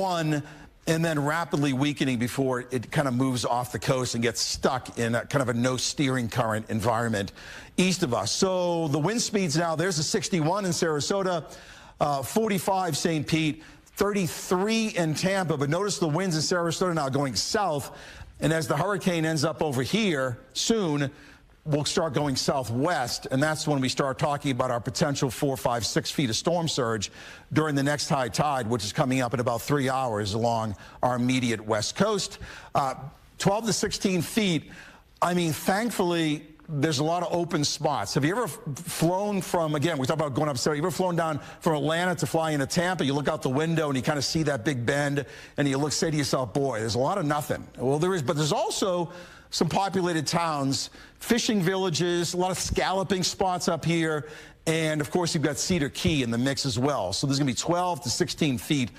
one, and then rapidly weakening before it kind of moves off the coast and gets stuck in a kind of a no steering current environment east of us. So the wind speeds now, there's a 61 in Sarasota, 45 St. Pete, 33 in Tampa. But notice the winds in Sarasota now going south. And as the hurricane ends up over here soon, we'll start going southwest, and that's when we start talking about our potential 4, 5, 6 feet of storm surge during the next high tide, which is coming up in about 3 hours along our immediate west coast. 12 to 16 feet. I mean, thankfully, there's a lot of open spots. Have you ever flown from, again, we talk about going upstairs, you ever flown down from Atlanta to fly into Tampa? You look out the window and you kind of see that big bend, and you say to yourself, boy, there's a lot of nothing. Well, there is, but there's also some populated towns, fishing villages, a lot of scalloping spots up here, and of course you've got Cedar Key in the mix as well. So there's going to be 12 to 16 feet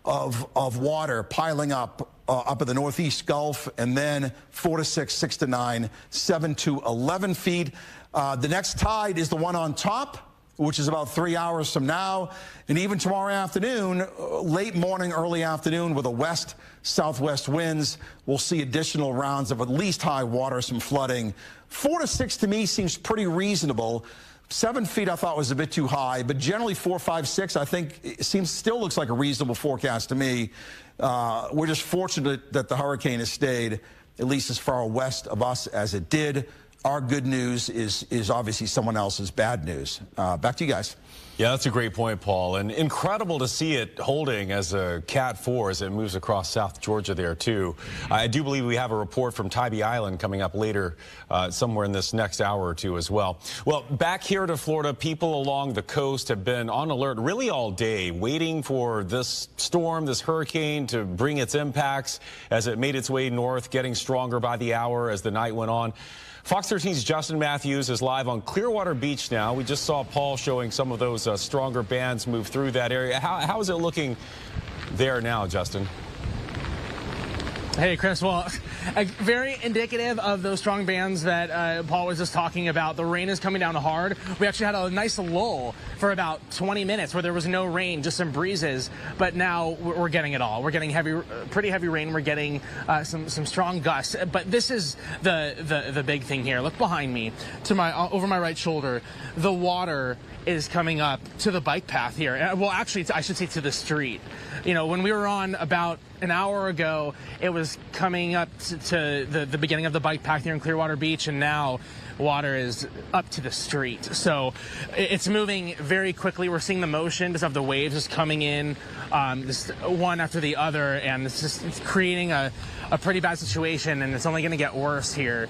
of water piling up up in the Northeast Gulf, and then 4 to 6, 6 to 9, 7 to 11 feet. The next tide is the one on top, which is about 3 hours from now. And even tomorrow afternoon, late morning, early afternoon, with the west-southwest winds, we'll see additional rounds of at least high water, some flooding. 4 to 6 to me seems pretty reasonable. 7 feet I thought was a bit too high, but generally 4, 5, 6 I think it still looks like a reasonable forecast to me. We're just fortunate that the hurricane has stayed at least as far west of us as it did. Our good news is obviously someone else's bad news. Back to you guys. Yeah, that's a great point, Paul. And incredible to see it holding as a Cat 4 as it moves across South Georgia there, too. I do believe we have a report from Tybee Island coming up later, somewhere in this next hour or two as well. Well, back here to Florida, people along the coast have been on alert really all day, waiting for this storm, this hurricane, to bring its impacts as it made its way north, getting stronger by the hour as the night went on. Fox 13's Justin Matthews is live on Clearwater Beach now. We just saw Paul showing some of those stronger bands move through that area. How is it looking there now, Justin? Hey, Chris. Well, very indicative of those strong bands that Paul was just talking about. The rain is coming down hard. We actually had a nice lull for about 20 minutes where there was no rain, just some breezes. But now we're getting it all. We're getting pretty heavy rain. We're getting some strong gusts. But this is the big thing here. Look behind me, to over my right shoulder. The water is coming up to the bike path here. Well, actually, I should say to the street. You know, when we were on about an hour ago, it was coming up to the beginning of the bike path here in Clearwater Beach, and now water is up to the street. So it's moving very quickly. We're seeing the motion just of the waves just coming in, just one after the other, and it's creating a pretty bad situation, and it's only going to get worse here.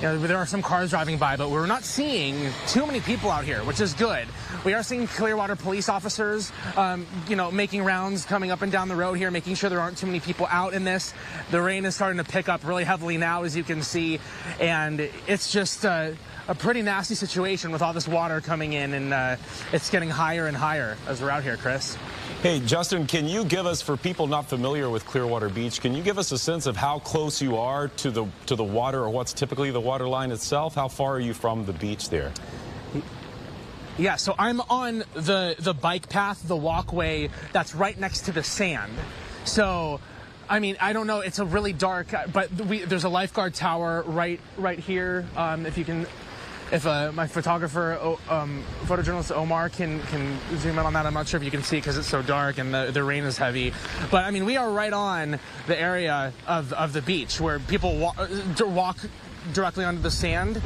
You know, there are some cars driving by, but we're not seeing too many people out here, which is good. We are seeing Clearwater police officers, you know, making rounds coming up and down the road here, making sure there aren't too many people out in this. The rain is starting to pick up really heavily now, as you can see, and it's just a pretty nasty situation with all this water coming in, and it's getting higher and higher as we're out here, Chris. Hey, Justin, can you give us, for people not familiar with Clearwater Beach, can you give us a sense of how close you are to the water, or what's typically the water line itself? How far are you from the beach there? Yeah, so I'm on the bike path, the walkway that's right next to the sand. So, I memean, I don't know, it's a really dark, but there's a lifeguard tower right here. If my photographer, photojournalist Omar can zoom in on that. I'm not sure if you can see because it's so dark and the rain is heavy. But I mean, we are right on the area of the beach where people walk directly onto the sand.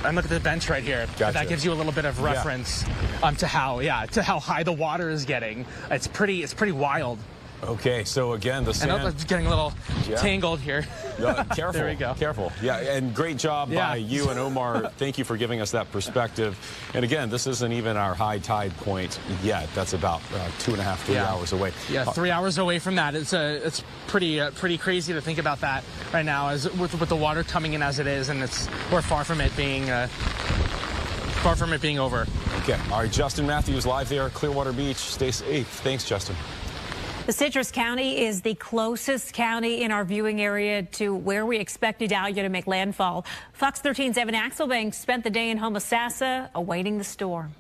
And look at the bench right here. Gotcha. That gives you a little bit of reference to how high the water is getting. It's pretty wild. Okay, so again, the sand... I know it's getting a little tangled here. Careful. There we go. Careful. Yeah, and great job by you and Omar. Thank you for giving us that perspective. And again, this isn't even our high tide point yet. That's about 2.5, 3 hours away. Yeah, 3 hours away from that. It's pretty crazy to think about that right now, as with the water coming in as it is, and we're far from it being over. Okay. All right, Justin Matthews live there at Clearwater Beach. Stay safe. Thanks, Justin. The Citrus County is the closest county in our viewing area to where we expect Idalia to make landfall. Fox 13's Evan Axelbank spent the day in Homosassa awaiting the storm.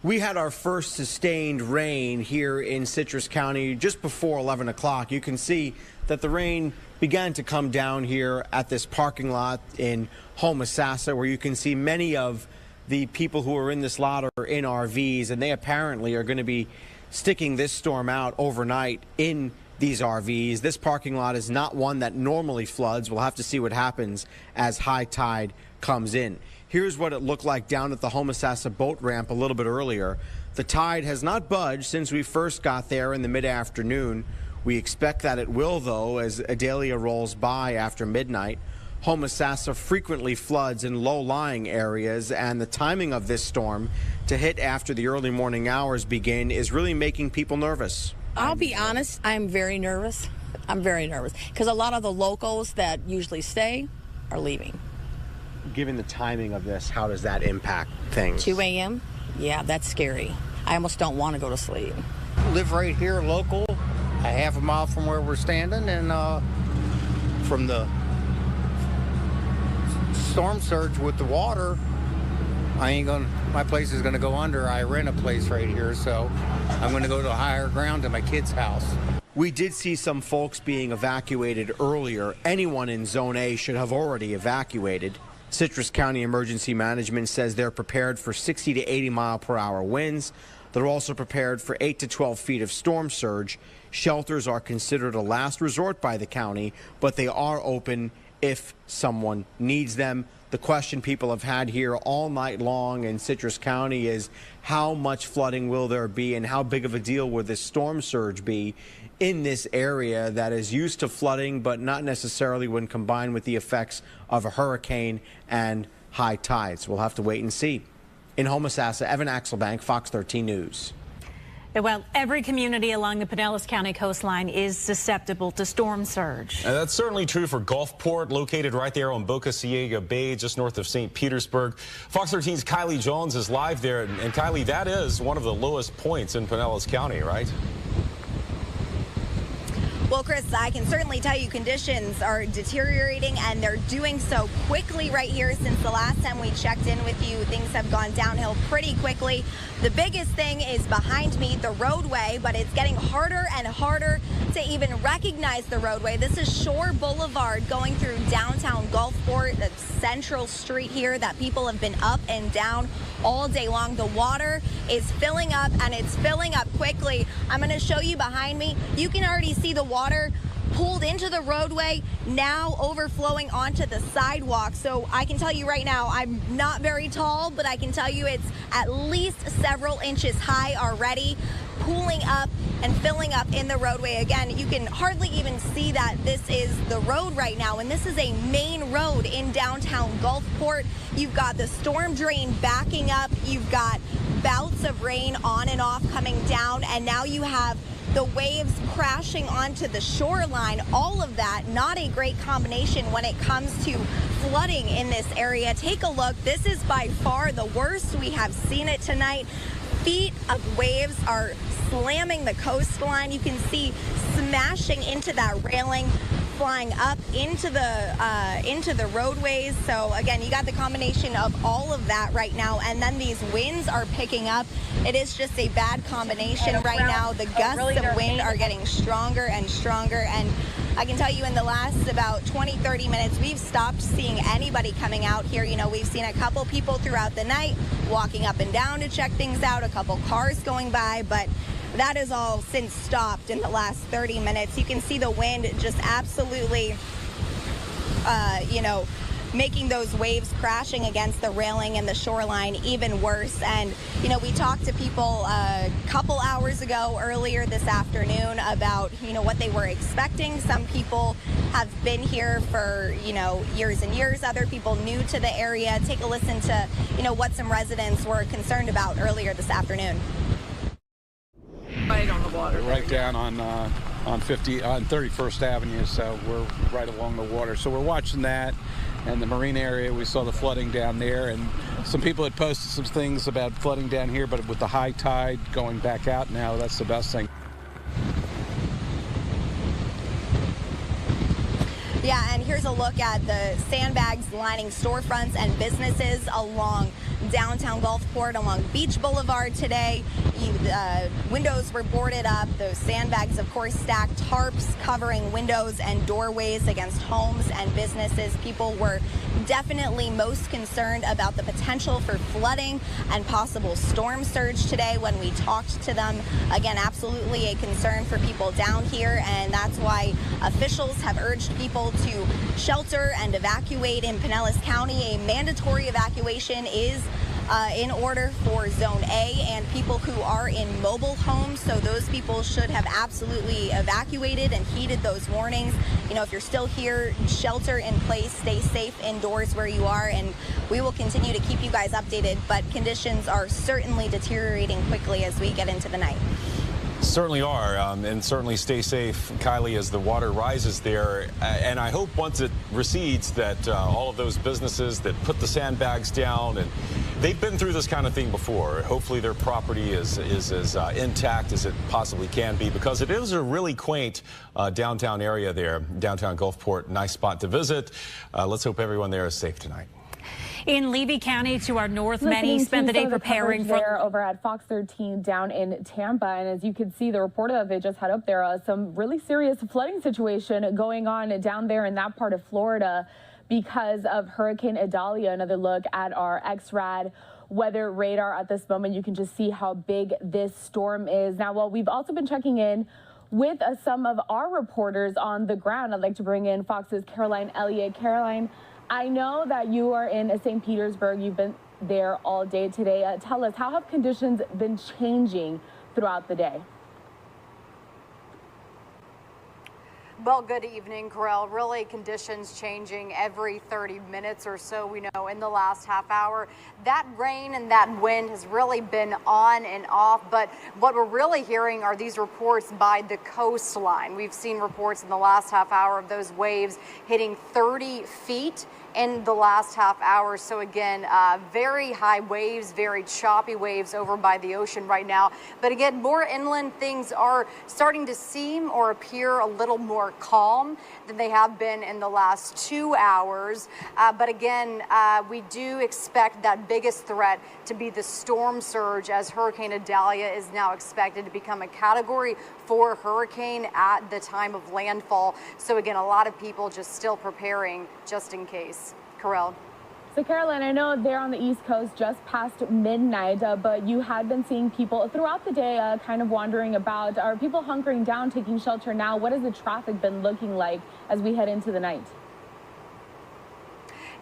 We had our first sustained rain here in Citrus County just before 11 o'clock. You can see that the rain began to come down here at this parking lot in Homosassa, where you can see many of the people who are in this lot are in RVs, and they apparently are going to be sticking this storm out overnight in these RVs. This parking lot is not one that normally floods. We'll have to see what happens as high tide comes in. Here's what it looked like down at the Homosassa boat ramp a little bit earlier. The tide has not budged since we first got there in the mid-afternoon. We expect that it will, though, as Idalia rolls by after midnight. Homosassa frequently floods in low-lying areas, and the timing of this storm to hit after the early morning hours begin is really making people nervous. I'll be honest, I'm very nervous. I'm very nervous because a lot of the locals that usually stay are leaving. Given the timing of this, how does that impact things? 2 a.m.? Yeah, that's scary. I almost don't want to go to sleep. Live right here, local, a half a mile from where we're standing, and from the storm surge with the water, my place is gonna go under. I rent a place right here, so I'm gonna go to higher ground to my kid's house. We did see some folks being evacuated earlier. Anyone in Zone A should have already evacuated. Citrus County Emergency Management says they're prepared for 60 to 80 mile per hour winds. They're also prepared for 8 to 12 feet of storm surge. Shelters are considered a last resort by the county, but they are open if someone needs them. The question people have had here all night long in Citrus County is how much flooding will there be and how big of a deal will this storm surge be in this area that is used to flooding, but not necessarily when combined with the effects of a hurricane and high tides. We'll have to wait and see. In Homosassa, Evan Axelbank, Fox 13 News. Well, every community along the Pinellas County coastline is susceptible to storm surge. And that's certainly true for Gulfport, located right there on Boca Ciega Bay, just north of St. Petersburg. Fox 13's Kylie Jones is live there. And Kylie, that is one of the lowest points in Pinellas County, right? Well, Chris, I can certainly tell you conditions are deteriorating, and they're doing so quickly right here. Since the last time we checked in with you, things have gone downhill pretty quickly. The biggest thing is behind me, the roadway, but it's getting harder and harder to even recognize the roadway. This is Shore Boulevard going through downtown Gulfport, the central street here that people have been up and down all day long. The water is filling up, and it's filling up quickly. I'm going to show you behind me. You can already see the water pulled into the roadway, now overflowing onto the sidewalk. So I can tell you right now, I'm not very tall, but I can tell you it's at least several inches high already, pooling up and filling up in the roadway. Again, you can hardly even see that this is the road right now, and this is a main road in downtown Gulfport. You've got the storm drain backing up, you've got bouts of rain on and off coming down, and now you have the waves crashing onto the shoreline. All of that, not a great combination when it comes to flooding in this area. Take a look. This is by far the worst we have seen it tonight. Feet of waves are slamming the coastline. You can see smashing into that railing, flying up into the roadways. So again, you got the combination of all of that right now, and then these winds are picking up. It is just a bad combination right now. The gusts of wind are getting stronger and stronger, and I can tell you in the last about 20-30 minutes, we've stopped seeing anybody coming out here. You know, we've seen a couple people throughout the night walking up and down to check things out, a couple cars going by, but that is all since stopped in the last 30 minutes. You can see the wind just absolutely, making those waves crashing against the railing and the shoreline even worse. And, you know, we talked to people a couple hours ago earlier this afternoon about, what they were expecting. Some people have been here for, years and years. Other people new to the area. Take a listen to, what some residents were concerned about earlier this afternoon. Right on the water. Right down on 31st Avenue, so we're right along the water. So we're watching that, and the marine area, we saw the flooding down there, and some people had posted some things about flooding down here, but with the high tide going back out now, that's the best thing. Yeah, and here's a look at the sandbags lining storefronts and businesses along downtown Gulfport along Beach Boulevard today. Windows were boarded up. Those sandbags, of course, stacked, tarps covering windows and doorways against homes and businesses. People were definitely most concerned about the potential for flooding and possible storm surge today when we talked to them. Again, absolutely a concern for people down here, and that's why officials have urged people to shelter and evacuate in Pinellas County. A mandatory evacuation is in order for Zone A and people who are in mobile homes. So those people should have absolutely evacuated and heeded those warnings. You know, if you're still here, shelter in place, stay safe indoors where you are, and we will continue to keep you guys updated. But conditions are certainly deteriorating quickly as we get into the night. Certainly are, and certainly stay safe, Kylie, as the water rises there. And I hope once it recedes that all of those businesses that put the sandbags down, and they've been through this kind of thing before, hopefully their property is as intact as it possibly can be, because it is a really quaint downtown area there, downtown Gulfport. Nice spot to visit. Let's hope everyone there is safe tonight. In Levy County to our north, many spent the day preparing for there over at Fox 13 down in Tampa. And as you can see, the reporter that they just had up there, some really serious flooding situation going on down there in that part of Florida because of Hurricane Idalia. Another look at our XRAD weather radar at this moment. You can just see how big this storm is. Now, well, we've also been checking in with some of our reporters on the ground. I'd like to bring in Fox's Caroline Elliott. Caroline, I know that you are in St. Petersburg. You've been there all day today. Tell us, how have conditions been changing throughout the day? Well, good evening, Corel. Really, conditions changing every 30 minutes or so. We know in the last half hour, that rain and that wind has really been on and off. But what we're really hearing are these reports by the coastline. We've seen reports in the last half hour of those waves hitting 30 feet in the last half hour. So again, very high waves, very choppy waves over by the ocean right now. But again, more inland, things are starting to seem or appear a little more calm than they have been in the last 2 hours. But again, we do expect that biggest threat to be the storm surge, as Hurricane Idalia is now expected to become a Category 4 hurricane at the time of landfall. So again, a lot of people just still preparing just in case. Corel. So, Caroline, I know they're on the East Coast just past midnight, but you had been seeing people throughout the day kind of wandering about. Are people hunkering down, taking shelter now? What has the traffic been looking like as we head into the night?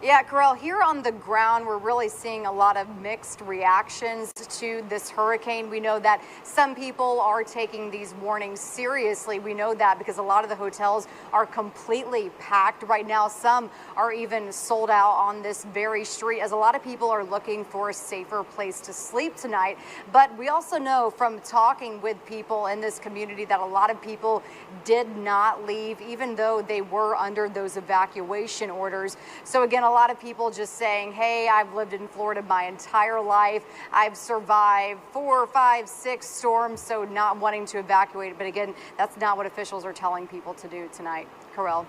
Yeah, Corel, here on the ground, we're really seeing a lot of mixed reactions to this hurricane. We know that some people are taking these warnings seriously. We know that because a lot of the hotels are completely packed right now. Some are even sold out on this very street, as a lot of people are looking for a safer place to sleep tonight. But we also know from talking with people in this community that a lot of people did not leave, even though they were under those evacuation orders. So again, a lot of people just saying, hey, I've lived in Florida my entire life. I've survived 4, 5, 6 storms, so not wanting to evacuate. But again, that's not what officials are telling people to do tonight. Corel.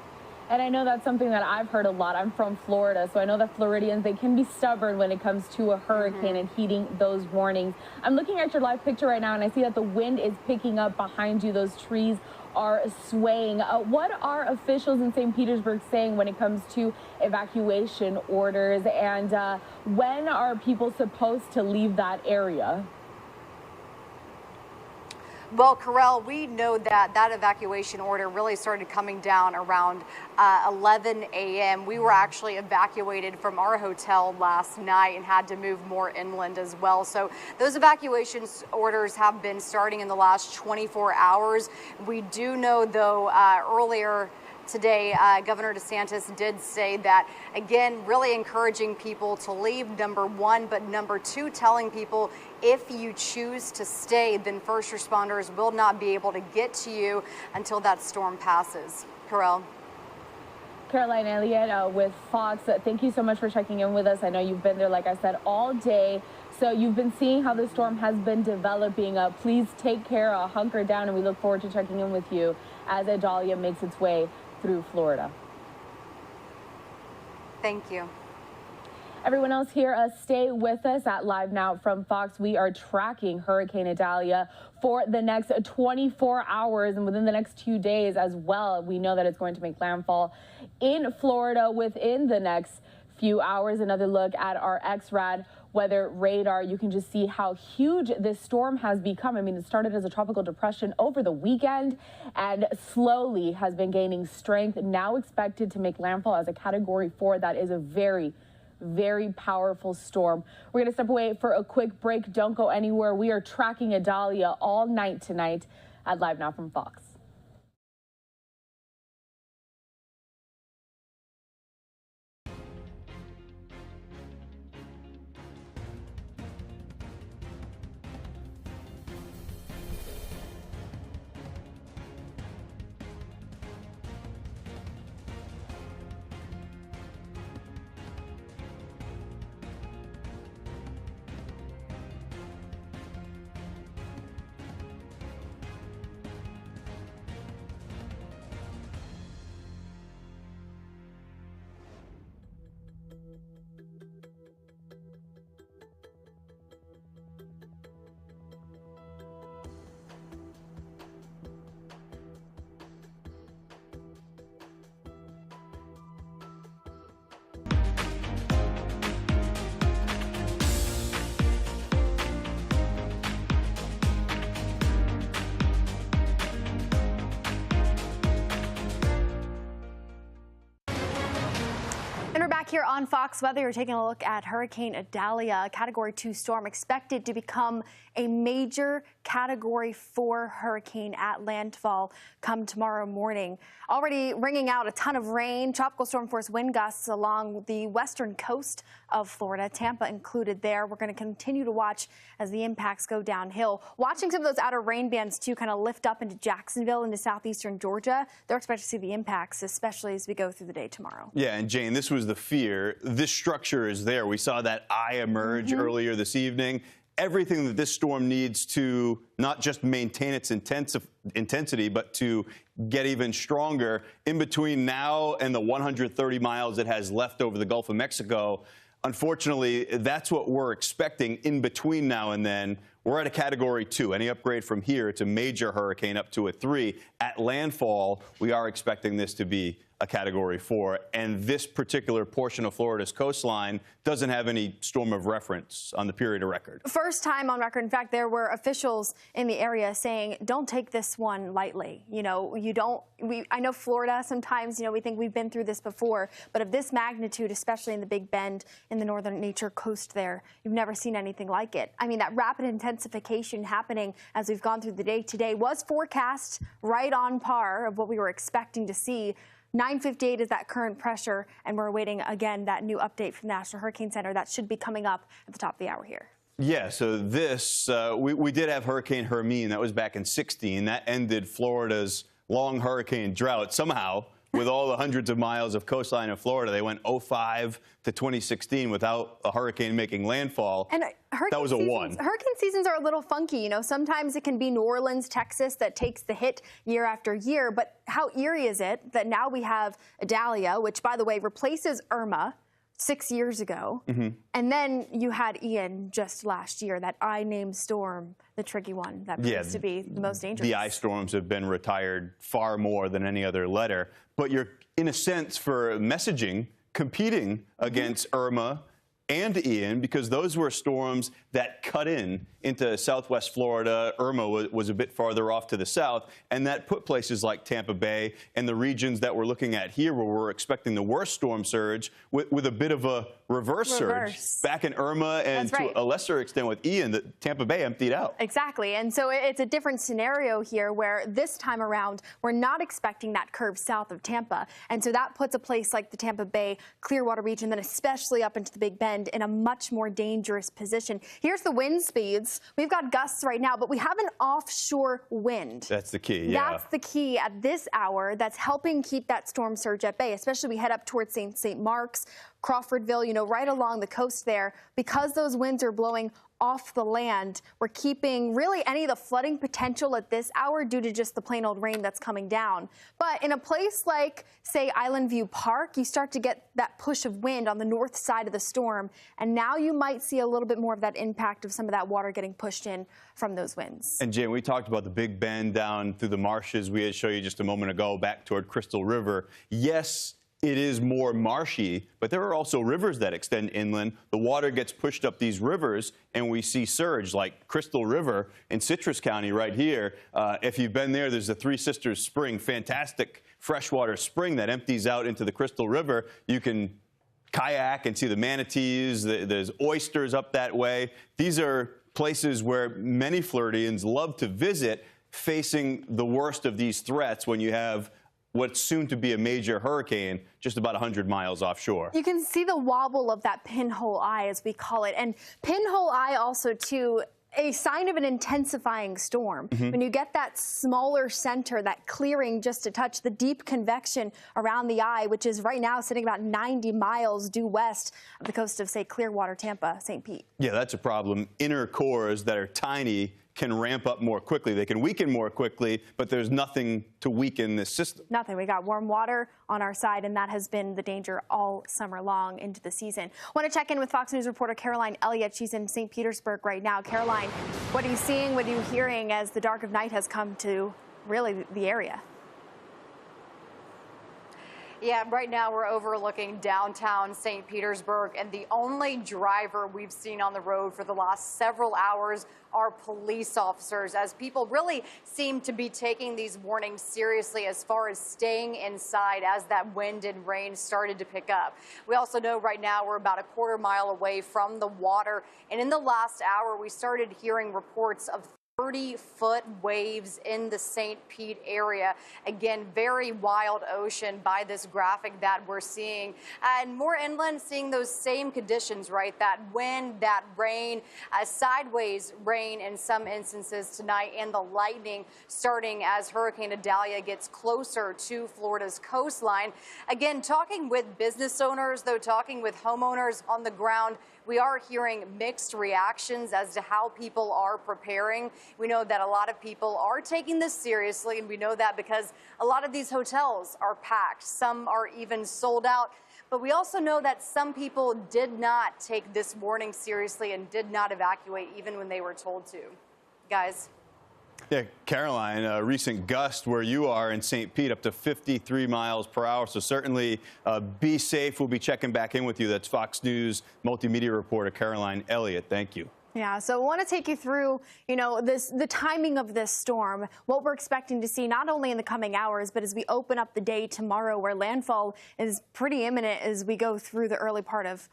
And I know that's something that I've heard a lot. I'm from Florida, so I know that Floridians, they can be stubborn when it comes to a hurricane and heeding those warnings. I'm looking at your live picture right now, and I see that the wind is picking up behind you. Those trees are swaying. What are officials in St. Petersburg saying when it comes to evacuation orders, and when are people supposed to leave that area? Well, Corel, we know that that evacuation order really started coming down around 11 a.m. We were actually evacuated from our hotel last night and had to move more inland as well. So those evacuation orders have been starting in the last 24 hours. We do know, though, earlier today, Governor DeSantis did say that, again, really encouraging people to leave, number one, but number two, telling people if you choose to stay, then first responders will not be able to get to you until that storm passes. Corel. Caroline Elliott with Fox, thank you so much for checking in with us. I know you've been there, like I said, all day. So you've been seeing how the storm has been developing. Please take care, hunker down, and we look forward to checking in with you as Idalia makes its way through Florida. Thank you. Everyone else here, stay with us at Live Now from Fox. We are tracking Hurricane Idalia for the next 24 hours and within the next 2 days as well. We know that it's going to make landfall in Florida within the next few hours. Another look at our XRAD weather radar. You can just see how huge this storm has become. I mean, it started as a tropical depression over the weekend and slowly has been gaining strength. Now expected to make landfall as a Category 4. That is a very powerful storm. We're going to step away for a quick break. Don't go anywhere. We are tracking Idalia all night tonight at Live Now from Fox. And we're back here on Fox Weather. You're taking a look at Hurricane Idalia, a Category 2 storm expected to become a major Category 4 hurricane at landfall come tomorrow morning. Already bringing out a ton of rain, tropical storm force wind gusts along the western coast of Florida, Tampa included there. We're going to continue to watch as the impacts go downhill. Watching some of those outer rain bands too kind of lift up into Jacksonville, into southeastern Georgia. They're expected to see the impacts, especially as we go through the day tomorrow. Yeah, and Jane, this was the fear. This structure is there. We saw that eye emerge earlier this evening. Everything that this storm needs to not just maintain its intensity, but to get even stronger in between now and the 130 miles it has left over the Gulf of Mexico. Unfortunately, that's what we're expecting in between now and then. We're at a Category 2. Any upgrade from here, it's a major hurricane up to a 3. At landfall, we are expecting this to be a Category 4. And this particular portion of Florida's coastline doesn't have any storm of reference on the period of record. First time on record. In fact, there were officials in the area saying, don't take this one lightly. You know, I know Florida sometimes, we think we've been through this before, but of this magnitude, especially in the Big Bend in the northern nature coast there, you've never seen anything like it. I mean, that rapid intensification happening as we've gone through the day today was forecast right on par of what we were expecting to see. 958 is that current pressure, and we're awaiting, again, that new update from the National Hurricane Center. That should be coming up at the top of the hour here. Yeah, so this, we did have Hurricane Hermine. That was back in 2016. That ended Florida's long hurricane drought. Somehow, with all the hundreds of miles of coastline in Florida, they went 05 to 2016 without a hurricane making landfall. And that was a 1. Hurricane seasons are a little funky. Sometimes it can be New Orleans, Texas that takes the hit year after year. But how eerie is it that now we have Idalia, which, by the way, replaces Irma 6 years ago. And then you had Ian just last year, that I-named storm, the tricky one that proves to be the most dangerous. The ice storms have been retired far more than any other letter. But you're, in a sense, for messaging, competing against Irma and Ian, because those were storms that cut into southwest Florida. Irma was a bit farther off to the south, and that put places like Tampa Bay and the regions that we're looking at here where we're expecting the worst storm surge with a bit of a reverse surge. Back in Irma and to a lesser extent with Ian, that Tampa Bay emptied out. Exactly, and so it's a different scenario here where this time around we're not expecting that curve south of Tampa, and so that puts a place like the Tampa Bay, Clearwater region, then especially up into the Big Bend in a much more dangerous position. Here's the wind speeds. We've got gusts right now, but we have an offshore wind. That's the key, yeah. That's the key at this hour that's helping keep that storm surge at bay, especially we head up towards St. Mark's, Crawfordville, right along the coast there. Because those winds are blowing off the land. We're keeping really any of the flooding potential at this hour due to just the plain old rain that's coming down. But in a place like, say, Island View Park, you start to get that push of wind on the north side of the storm. And now you might see a little bit more of that impact of some of that water getting pushed in from those winds. And Jane, we talked about the big bend down through the marshes we had shown you just a moment ago back toward Crystal River. Yes, it is more marshy, but there are also rivers that extend inland. The water gets pushed up these rivers, and we see surge like Crystal River in Citrus County right here. If you've been there, there's the Three Sisters Spring, fantastic freshwater spring that empties out into the Crystal River. You can kayak and see the manatees. There's oysters up that way. These are places where many Floridians love to visit, facing the worst of these threats when you have what's soon to be a major hurricane just about 100 miles offshore. You can see the wobble of that pinhole eye, as we call it. And pinhole eye also, too, a sign of an intensifying storm. When you get that smaller center, that clearing just to touch, the deep convection around the eye, which is right now sitting about 90 miles due west of the coast of, say, Clearwater, Tampa, St. Pete. Yeah, that's a problem. Inner cores that are tiny can ramp up more quickly. They can weaken more quickly, but there's nothing to weaken this system. Nothing. We got warm water on our side, and that has been the danger all summer long into the season. Want to check in with Fox News reporter Caroline Elliott. She's in St. Petersburg right now. Caroline, what are you seeing, what are you hearing as the dark of night has come to really the area? Yeah, right now we're overlooking downtown St. Petersburg, and the only driver we've seen on the road for the last several hours are police officers, as people really seem to be taking these warnings seriously as far as staying inside as that wind and rain started to pick up. We also know right now we're about a quarter mile away from the water, and in the last hour we started hearing reports of 30-foot waves in the St. Pete area. Again, very wild ocean by this graphic that we're seeing. And more inland, seeing those same conditions, right? That wind, that rain, sideways rain in some instances tonight, and the lightning starting as Hurricane Idalia gets closer to Florida's coastline. Again, talking with business owners, though, talking with homeowners on the ground, we are hearing mixed reactions as to how people are preparing. We know that a lot of people are taking this seriously, and we know that because a lot of these hotels are packed. Some are even sold out. But we also know that some people did not take this warning seriously and did not evacuate even when they were told to. Guys. Yeah, Caroline, a recent gust where you are in St. Pete up to 53 miles per hour. So certainly be safe. We'll be checking back in with you. That's Fox News multimedia reporter Caroline Elliott. Thank you. Yeah, so I want to take you through, the timing of this storm, what we're expecting to see not only in the coming hours, but as we open up the day tomorrow, where landfall is pretty imminent as we go through the early part of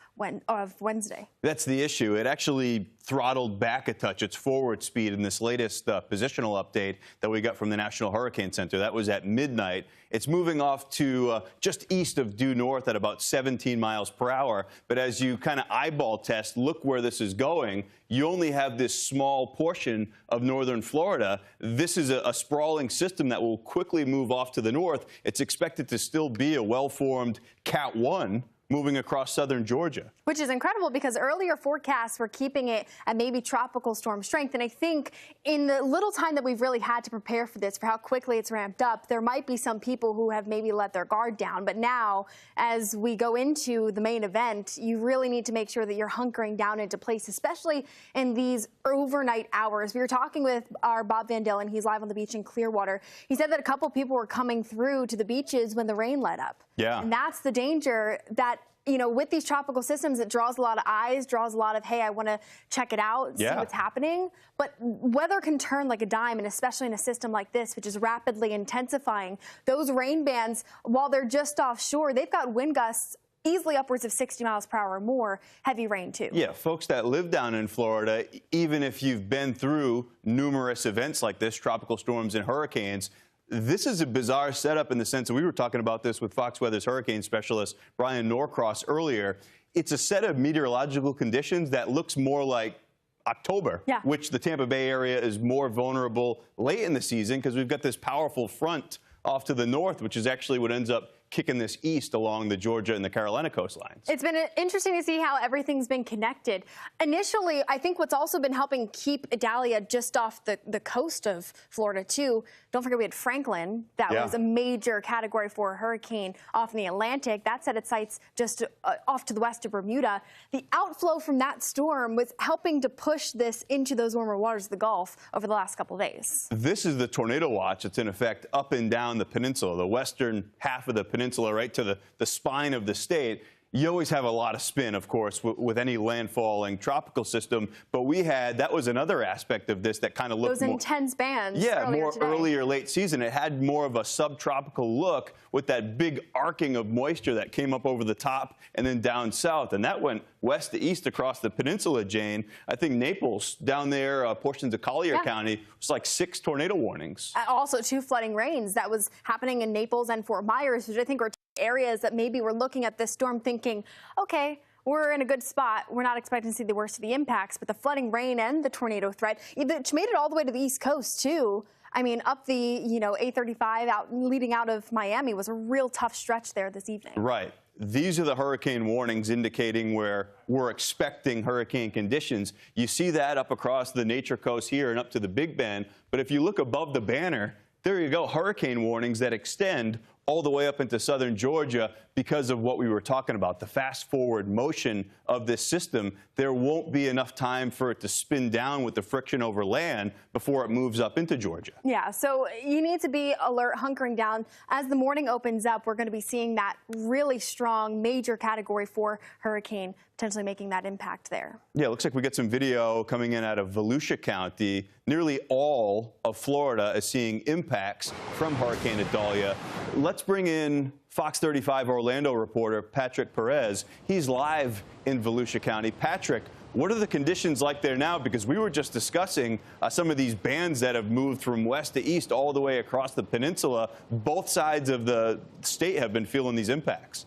Wednesday. That's the issue. It actually throttled back a touch its forward speed in this latest positional update that we got from the National Hurricane Center. That was at midnight. It's moving off to just east of due north at about 17 miles per hour. But as you kind of eyeball test, look where this is going, you only have this small portion of northern Florida. This is a sprawling system that will quickly move off to the north. It's expected to still be a well-formed Cat 1 moving across southern Georgia. Which is incredible because earlier forecasts were keeping it at maybe tropical storm strength. And I think in the little time that we've really had to prepare for this, for how quickly it's ramped up, there might be some people who have maybe let their guard down. But now, as we go into the main event, you really need to make sure that you're hunkering down into place, especially in these overnight hours. We were talking with our Bob Van Dillen. He's live on the beach in Clearwater. He said that a couple people were coming through to the beaches when the rain let up. Yeah. And that's the danger that, with these tropical systems, it draws a lot of eyes, draws a lot of, hey, I want to check it out, see what's happening. But weather can turn like a dime, and especially in a system like this, which is rapidly intensifying. Those rain bands, while they're just offshore, they've got wind gusts easily upwards of 60 miles per hour or more, heavy rain too. Yeah, folks that live down in Florida, even if you've been through numerous events like this, tropical storms and hurricanes, this is a bizarre setup in the sense that we were talking about this with Fox Weather's hurricane specialist Brian Norcross earlier. It's a set of meteorological conditions that looks more like October, which the Tampa Bay area is more vulnerable late in the season because we've got this powerful front off to the north, which is actually what ends up kicking this east along the Georgia and the Carolina coastlines. It's been interesting to see how everything's been connected. Initially, I think what's also been helping keep Idalia just off the coast of Florida, too. Don't forget we had Franklin. That was a major Category 4 hurricane off in the Atlantic. That set its sights just off to the west of Bermuda. The outflow from that storm was helping to push this into those warmer waters of the Gulf over the last couple of days. This is the tornado watch that's in effect up and down the peninsula, the western half of the peninsula, right to the spine of the state. You always have a lot of spin, of course, with any landfalling tropical system. But that was another aspect of this that kind of looked those intense bands. Yeah, earlier late season. It had more of a subtropical look with that big arcing of moisture that came up over the top and then down south. And that went west to east across the peninsula, Jane. I think Naples, down there, portions of Collier County, was like 6 tornado warnings. Also, 2 flooding rains. That was happening in Naples and Fort Myers, which I think are areas that maybe we're looking at this storm thinking, okay, we're in a good spot. We're not expecting to see the worst of the impacts, but the flooding rain and the tornado threat, which made it all the way to the East Coast, too. I mean, up the, 835 leading out of Miami was a real tough stretch there this evening. Right. These are the hurricane warnings indicating where we're expecting hurricane conditions. You see that up across the Nature Coast here and up to the Big Bend. But if you look above the banner, there you go, hurricane warnings that extend all the way up into southern Georgia because of what we were talking about, the fast-forward motion of this system. There won't be enough time for it to spin down with the friction over land before it moves up into Georgia. Yeah, so you need to be alert, hunkering down. As the morning opens up, we're going to be seeing that really strong, major Category 4 hurricane potentially making that impact there. Yeah, it looks like we get some video coming in out of Volusia County. Nearly all of Florida is seeing impacts from Hurricane Idalia. Let's bring in Fox 35 Orlando reporter Patrick Perez. He's live in Volusia County. Patrick, what are the conditions like there now? Because we were just discussing some of these bands that have moved from west to east all the way across the peninsula. Both sides of the state have been feeling these impacts.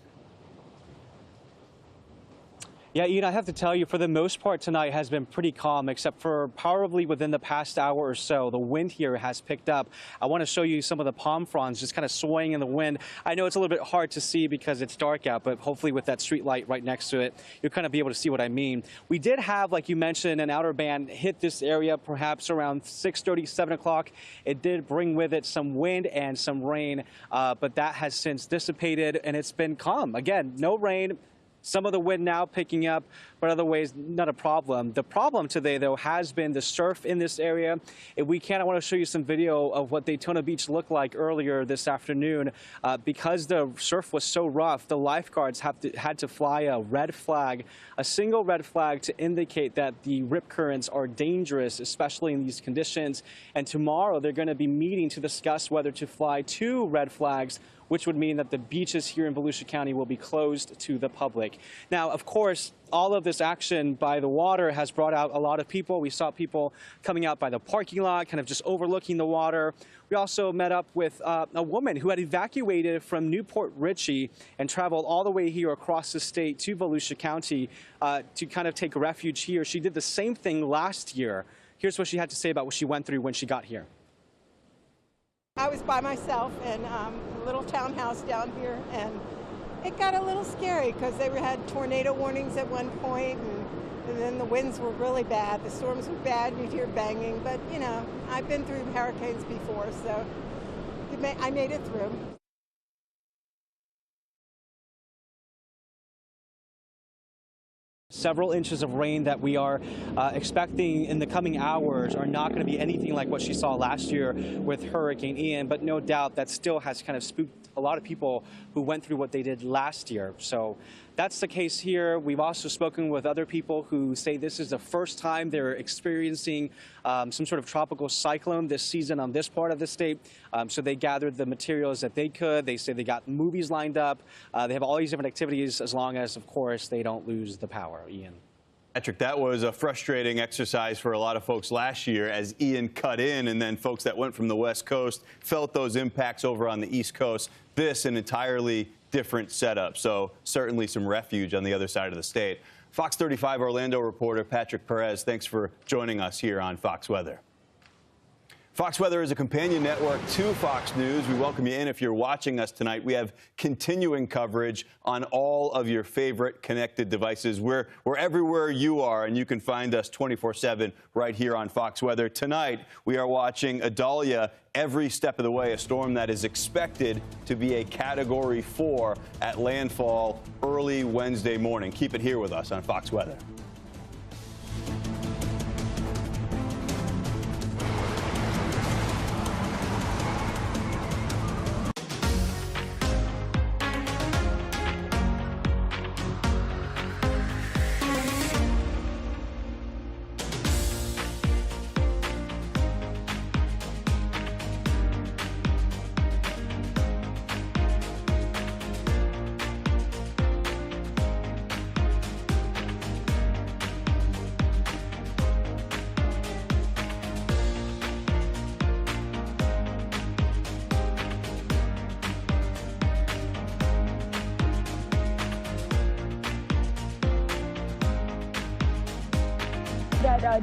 Yeah, Ian, I have to tell you, for the most part tonight has been pretty calm, except for probably within the past hour or so. The wind here has picked up. I want to show you some of the palm fronds just kind of swaying in the wind. I know it's a little bit hard to see because it's dark out, but hopefully with that street light right next to it, you'll kind of be able to see what I mean. We did have, like you mentioned, an outer band hit this area perhaps around 6:30, 7 o'clock. It did bring with it some wind and some rain, but that has since dissipated, and it's been calm. Again, no rain. Some of the wind now picking up, but other ways, not a problem. The problem today, though, has been the surf in this area. If we can, I want to show you some video of what Daytona Beach looked like earlier this afternoon. Because the surf was so rough, the lifeguards had to fly a red flag, a single red flag to indicate that the rip currents are dangerous, especially in these conditions. And tomorrow, they're going to be meeting to discuss whether to fly 2 red flags, which would mean that the beaches here in Volusia County will be closed to the public. Now, of course, all of this action by the water has brought out a lot of people. We saw people coming out by the parking lot, kind of just overlooking the water. We also met up with a woman who had evacuated from Newport Richey and traveled all the way here across the state to Volusia County to kind of take refuge here. She did the same thing last year. Here's what she had to say about what she went through when she got here. I was by myself in a little townhouse down here, and it got a little scary because they had tornado warnings at one point, and then the winds were really bad. The storms were bad. You'd hear banging, but you know, I've been through hurricanes before, so I made it through. Several inches of rain that we are expecting in the coming hours are not going to be anything like what she saw last year with Hurricane Ian, but no doubt that still has kind of spooked a lot of people who went through what they did last year. So that's the case here. We've also spoken with other people who say this is the first time they're experiencing some sort of tropical cyclone this season on this part of the state. So they gathered the materials that they could. They say they got movies lined up. They have all these different activities as long as, of course, they don't lose the power. Ian. Patrick, that was a frustrating exercise for a lot of folks last year as Ian cut in, and then folks that went from the West Coast felt those impacts over on the East Coast. This, an entirely different setup. So certainly some refuge on the other side of the state. Fox 35 Orlando reporter Patrick Perez, thanks for joining us here on Fox Weather. Fox Weather is a companion network to Fox News. We welcome you in if you're watching us tonight. We have continuing coverage on all of your favorite connected devices. We're everywhere you are, and you can find us 24/7 right here on Fox Weather. Tonight, we are watching Idalia every step of the way, a storm that is expected to be a Category 4 at landfall early Wednesday morning. Keep it here with us on Fox Weather.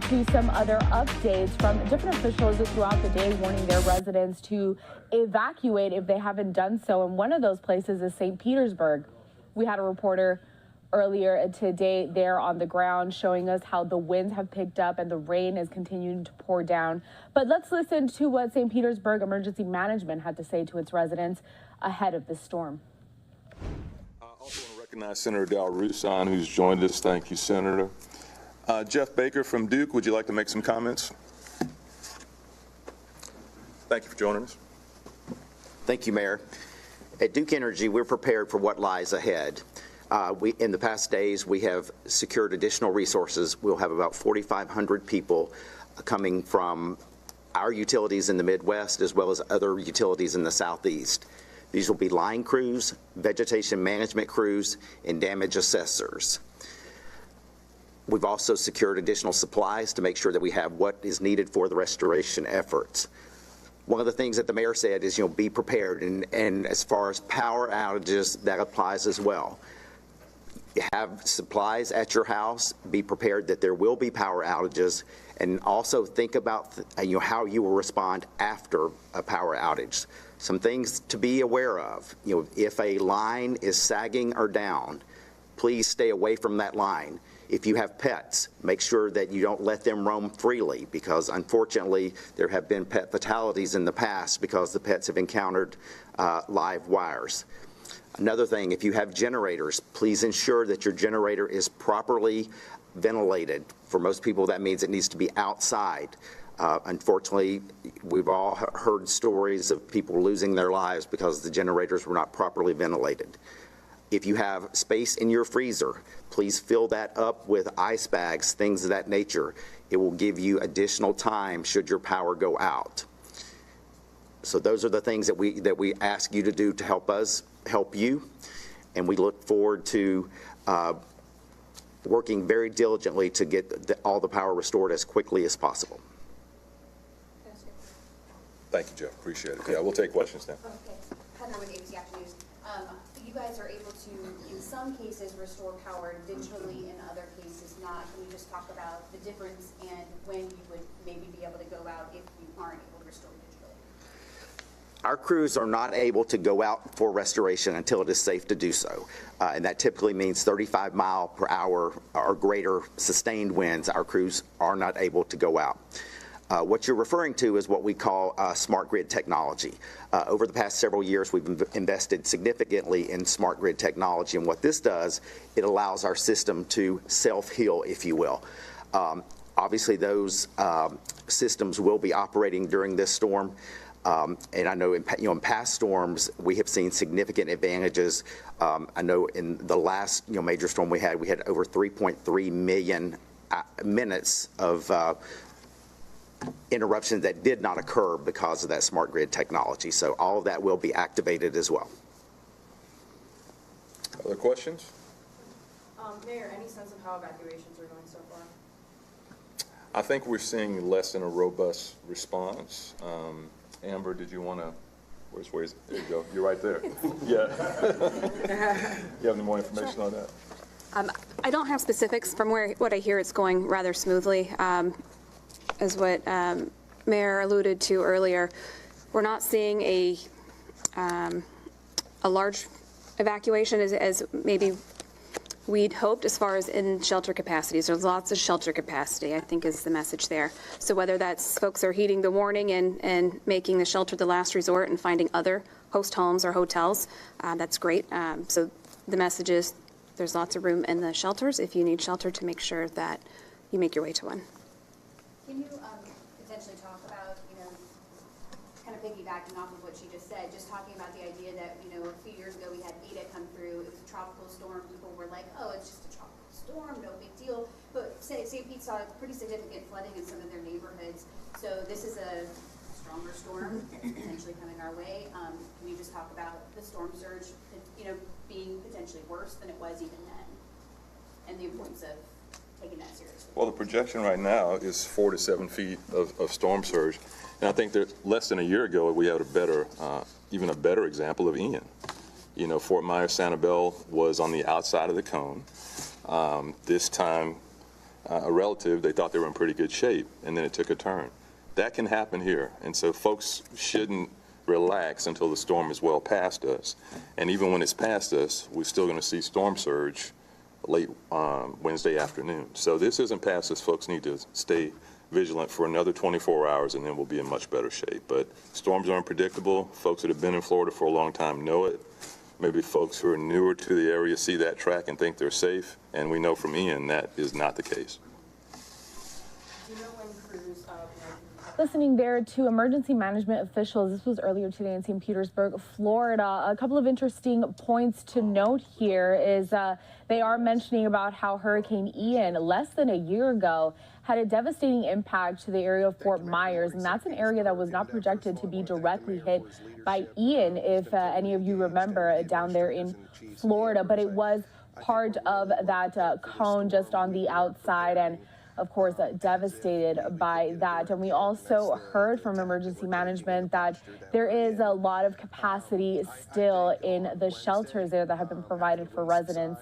To some other updates from different officials throughout the day, warning their residents to evacuate if they haven't done so. And one of those places is St. Petersburg. We had a reporter earlier today there on the ground showing us how the winds have picked up and the rain is continuing to pour down. But let's listen to what St. Petersburg Emergency Management had to say to its residents ahead of this storm. I also want to recognize Senator Del Rusan, who's joined us. Thank you, Senator. Jeff Baker from Duke, would you like to make some comments? Thank you for joining us. Thank you, Mayor. At Duke Energy, we're prepared for what lies ahead. In the past days, we have secured additional resources. We'll have about 4,500 people coming from our utilities in the Midwest as well as other utilities in the Southeast. These will be line crews, vegetation management crews, and damage assessors. We've also secured additional supplies to make sure that we have what is needed for the restoration efforts. One of the things that the mayor said is, be prepared, and as far as power outages, that applies as well. You have supplies at your house, be prepared that there will be power outages, and also think about how you will respond after a power outage. Some things to be aware of, if a line is sagging or down, please stay away from that line. If you have pets, make sure that you don't let them roam freely, because unfortunately there have been pet fatalities in the past because the pets have encountered live wires. Another thing, if you have generators, please ensure that your generator is properly ventilated. For most people, that means it needs to be outside. Unfortunately, we've all heard stories of people losing their lives because the generators were not properly ventilated. If you have space in your freezer, please fill that up with ice bags, things of that nature. It will give you additional time should your power go out. So those are the things that we ask you to do to help us help you, and we look forward to working very diligently to get all the power restored as quickly as possible. Thank you, Jeff. Appreciate it. Yeah, we'll take questions now. Okay. Heather with ABC Afternoons. You guys are able to, in some cases, restore power digitally, in other cases not. Can you just talk about the difference and when you would maybe be able to go out if you aren't able to restore digitally? Our crews are not able to go out for restoration until it is safe to do so. And that typically means 35 mile per hour or greater sustained winds. Our crews are not able to go out. What you're referring to is what we call smart grid technology. Over the past several years, we've invested significantly in smart grid technology, and what this does, it allows our system to self-heal, if you will. Obviously, those systems will be operating during this storm, and I know in past storms we have seen significant advantages. I know in the last major storm we had over 3.3 million minutes of interruptions that did not occur because of that smart grid technology. So all of that will be activated as well. Other questions? Mayor, any sense of how evacuations are going so far? I think we're seeing less than a robust response. Amber, did you want to, where's, there you go, you're right there. Yeah. You have any more information on that? I don't have specifics. From what I hear, it's going rather smoothly, is what Mayor alluded to earlier, we're not seeing a large evacuation as maybe we'd hoped as far as in shelter capacities. There's lots of shelter capacity, I think, is the message there. So whether that's folks are heeding the warning and making the shelter the last resort and finding other host homes or hotels, that's great. So the message is there's lots of room in the shelters if you need shelter to make sure that you make your way to one. Can you potentially talk about, kind of piggybacking off of what she just said, just talking about the idea that, a few years ago we had Ida come through. It was a tropical storm. People were like, oh, it's just a tropical storm, no big deal. But St. Pete saw pretty significant flooding in some of their neighborhoods. So this is a stronger storm potentially coming our way. Can you just talk about the storm surge, being potentially worse than it was even then, and the importance of taking that seriously? Well, the projection right now is 4 to 7 feet of storm surge. And I think that less than a year ago, we had a better, even a better example of Ian. Fort Myers, Sanibel was on the outside of the cone. This time, a relative, they thought they were in pretty good shape, and then it took a turn. That can happen here. And so folks shouldn't relax until the storm is well past us. And even when it's past us, we're still going to see storm surge late Wednesday afternoon. So this isn't past us. Folks need to stay vigilant for another 24 hours, and then we'll be in much better shape. But storms are unpredictable. Folks that have been in Florida for a long time know it. Maybe folks who are newer to the area see that track and think they're safe. And we know from Ian that is not the case. Listening there to emergency management officials, this was earlier today in St. Petersburg, Florida. A couple of interesting points to note here is they are mentioning about how Hurricane Ian, less than a year ago, had a devastating impact to the area of Fort Myers, and that's an area that was not projected to be directly hit by Ian, if any of you remember, down there in Florida, but it was part of that cone just on the outside, and of course, devastated by that. And we also heard from emergency management that there is a lot of capacity still in the shelters there that have been provided for residents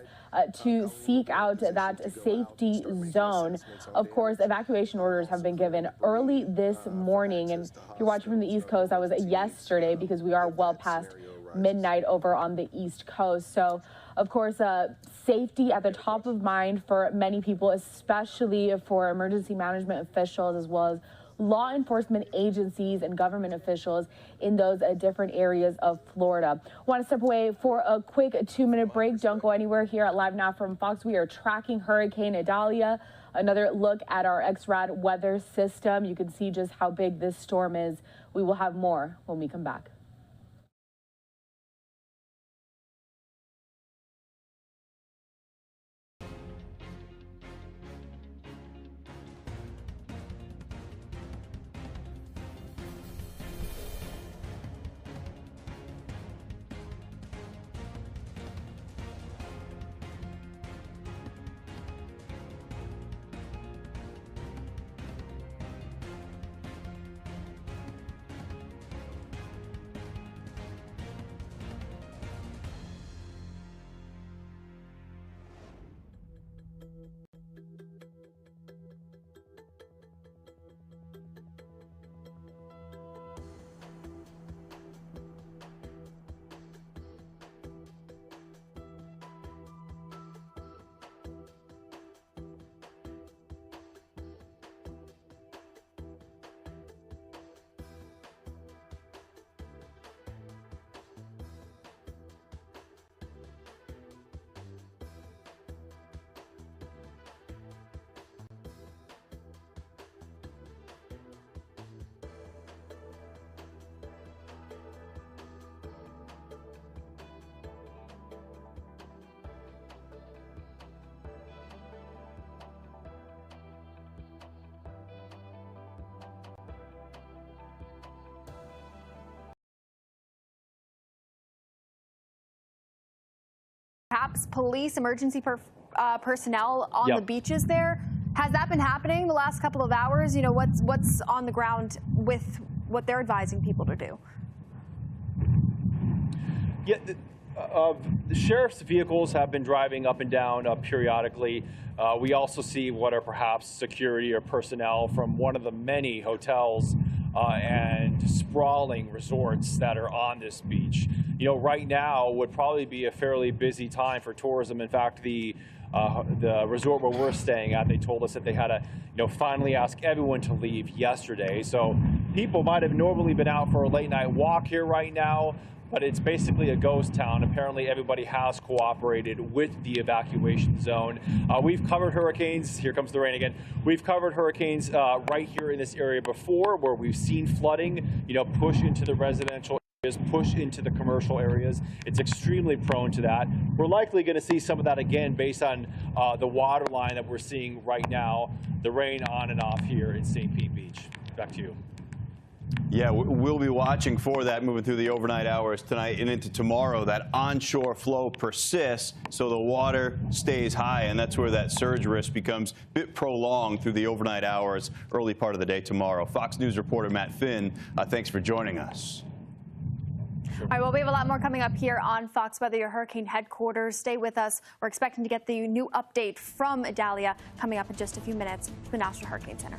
to seek out that safety zone. Of course, evacuation orders have been given early this morning. And if you're watching from the East Coast, that was yesterday because we are well past midnight over on the East Coast. So, of course, safety at the top of mind for many people, especially for emergency management officials, as well as law enforcement agencies and government officials in those different areas of Florida. Want to step away for a quick 2-minute break. Don't go anywhere here at Live Now from Fox. We are tracking Hurricane Idalia. Another look at our XRAD weather system. You can see just how big this storm is. We will have more when we come back. Perhaps police, emergency personnel on the beaches there. Has that been happening the last couple of hours? What's on the ground with what they're advising people to do? Yeah, the sheriff's vehicles have been driving up and down periodically. We also see what are perhaps security or personnel from one of the many hotels and sprawling resorts that are on this beach. You know, right now would probably be a fairly busy time for tourism. In fact, the resort where we're staying at, they told us that they had to, finally ask everyone to leave yesterday. So people might have normally been out for a late night walk here right now, but it's basically a ghost town. Apparently everybody has cooperated with the evacuation zone. We've covered hurricanes. Here comes the rain again. We've covered hurricanes right here in this area before, where we've seen flooding, push into the residential areas, push into the commercial areas. It's extremely prone to that. We're likely going to see some of that again based on the water line that we're seeing right now, the rain on and off here in St. Pete Beach. Back to you. Yeah, we'll be watching for that moving through the overnight hours tonight and into tomorrow. That onshore flow persists, so the water stays high, and that's where that surge risk becomes a bit prolonged through the overnight hours, early part of the day tomorrow. Fox News reporter Matt Finn, thanks for joining us. All right, well, we have a lot more coming up here on Fox Weather, your hurricane headquarters. Stay with us. We're expecting to get the new update from Idalia coming up in just a few minutes from the National Hurricane Center.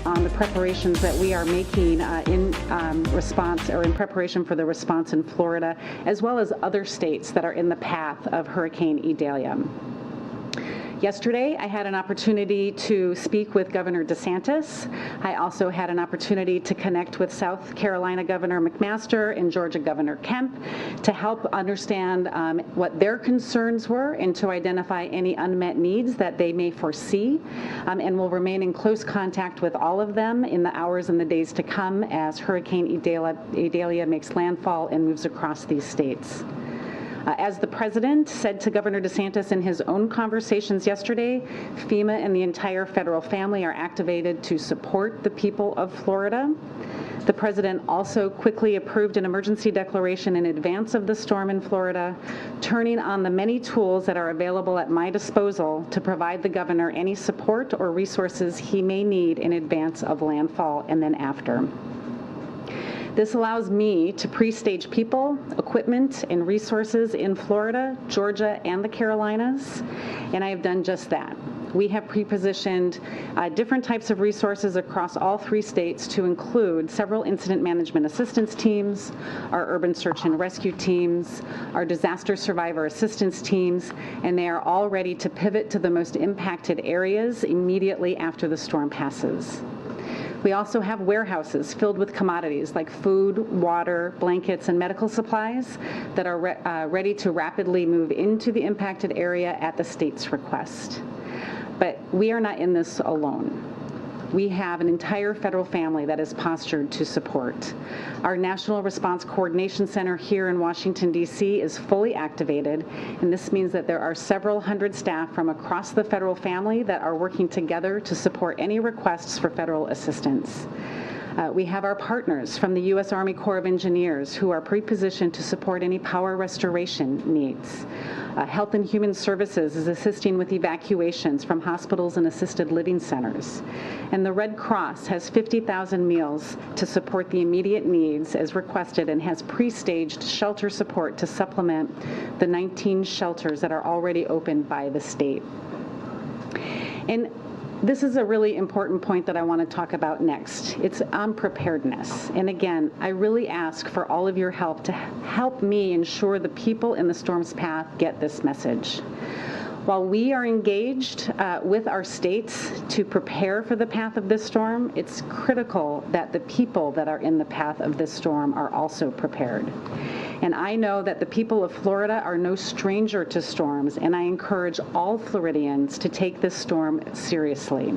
On the preparations that we are making in response, or in preparation for the response in Florida, as well as other states that are in the path of Hurricane Idalia. Yesterday, I had an opportunity to speak with Governor DeSantis. I also had an opportunity to connect with South Carolina Governor McMaster and Georgia Governor Kemp to help understand what their concerns were and to identify any unmet needs that they may foresee. And we'll remain in close contact with all of them in the hours and the days to come as Hurricane Idalia makes landfall and moves across these states. As the president said to Governor DeSantis in his own conversations yesterday, FEMA and the entire federal family are activated to support the people of Florida. The president also quickly approved an emergency declaration in advance of the storm in Florida, turning on the many tools that are available at my disposal to provide the governor any support or resources he may need in advance of landfall and then after. This allows me to pre-stage people, equipment, and resources in Florida, Georgia, and the Carolinas, and I have done just that. We have pre-positioned different types of resources across all 3 states to include several incident management assistance teams, our urban search and rescue teams, our disaster survivor assistance teams, and they are all ready to pivot to the most impacted areas immediately after the storm passes. We also have warehouses filled with commodities like food, water, blankets, and medical supplies that are ready to rapidly move into the impacted area at the state's request. But we are not in this alone. We have an entire federal family that is postured to support. Our National Response Coordination Center here in Washington, D.C. is fully activated, and this means that there are several hundred staff from across the federal family that are working together to support any requests for federal assistance. We have our partners from the U.S. Army Corps of Engineers who are pre-positioned to support any power restoration needs. Health and Human Services is assisting with evacuations from hospitals and assisted living centers. And the Red Cross has 50,000 meals to support the immediate needs as requested and has pre-staged shelter support to supplement the 19 shelters that are already open by the state. And this is a really important point that I want to talk about next. It's on preparedness. And again, I really ask for all of your help to help me ensure the people in the storm's path get this message. While we are engaged with our states to prepare for the path of this storm, it's critical that the people that are in the path of this storm are also prepared. And I know that the people of Florida are no stranger to storms, and I encourage all Floridians to take this storm seriously.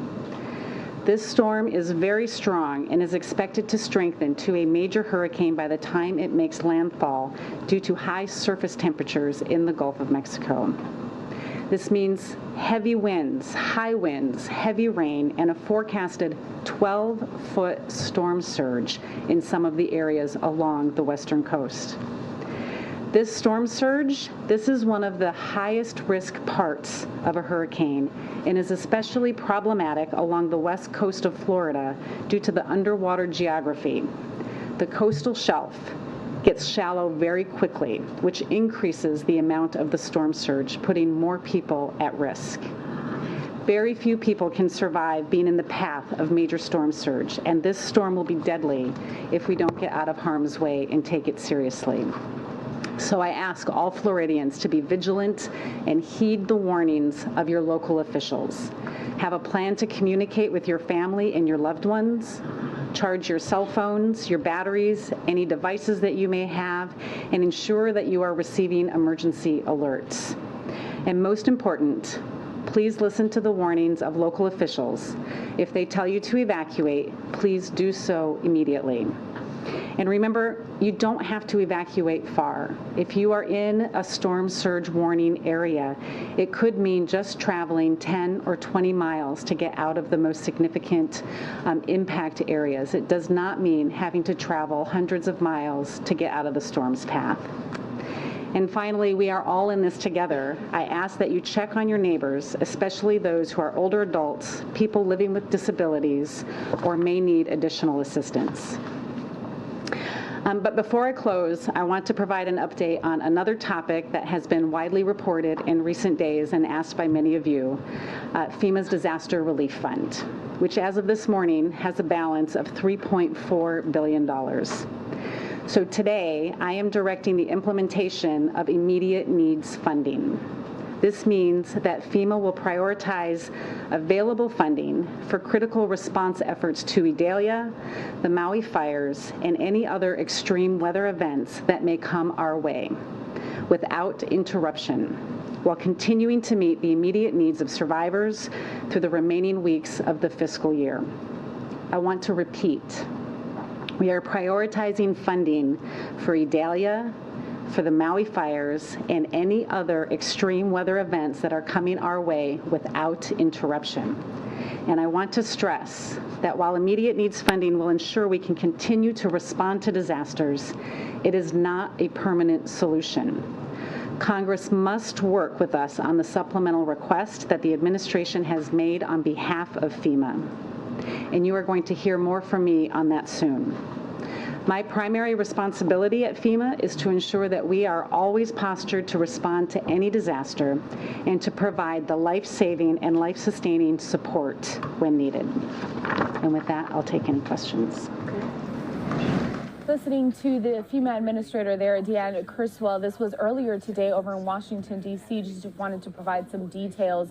This storm is very strong and is expected to strengthen to a major hurricane by the time it makes landfall due to high surface temperatures in the Gulf of Mexico. This means heavy winds, high winds, heavy rain, and a forecasted 12-foot storm surge in some of the areas along the western coast. This storm surge, this is one of the highest risk parts of a hurricane and is especially problematic along the west coast of Florida due to the underwater geography. The coastal shelf gets shallow very quickly, which increases the amount of the storm surge, putting more people at risk. Very few people can survive being in the path of major storm surge, and this storm will be deadly if we don't get out of harm's way and take it seriously. So I ask all Floridians to be vigilant and heed the warnings of your local officials. Have a plan to communicate with your family and your loved ones. Charge your cell phones, your batteries, any devices that you may have, and ensure that you are receiving emergency alerts. And most important, please listen to the warnings of local officials. If they tell you to evacuate, please do so immediately. And remember, you don't have to evacuate far. If you are in a storm surge warning area, it could mean just traveling 10 or 20 miles to get out of the most significant impact areas. It does not mean having to travel hundreds of miles to get out of the storm's path. And finally, we are all in this together. I ask that you check on your neighbors, especially those who are older adults, people living with disabilities, or may need additional assistance. But before I close, I want to provide an update on another topic that has been widely reported in recent days and asked by many of you, FEMA's Disaster Relief Fund, which as of this morning has a balance of $3.4 billion. So today, I am directing the implementation of immediate needs funding. This means that FEMA will prioritize available funding for critical response efforts to Idalia, the Maui fires, and any other extreme weather events that may come our way without interruption, while continuing to meet the immediate needs of survivors through the remaining weeks of the fiscal year. I want to repeat, we are prioritizing funding for Idalia, for the Maui fires, and any other extreme weather events that are coming our way without interruption. And I want to stress that while immediate needs funding will ensure we can continue to respond to disasters, it is not a permanent solution. Congress must work with us on the supplemental request that the administration has made on behalf of FEMA. And you are going to hear more from me on that soon. My primary responsibility at FEMA is to ensure that we are always postured to respond to any disaster and to provide the life-saving and life-sustaining support when needed. And with that, I'll take any questions. Listening to the FEMA administrator there, Deanne Criswell, this was earlier today over in Washington, D.C. Just wanted to provide some details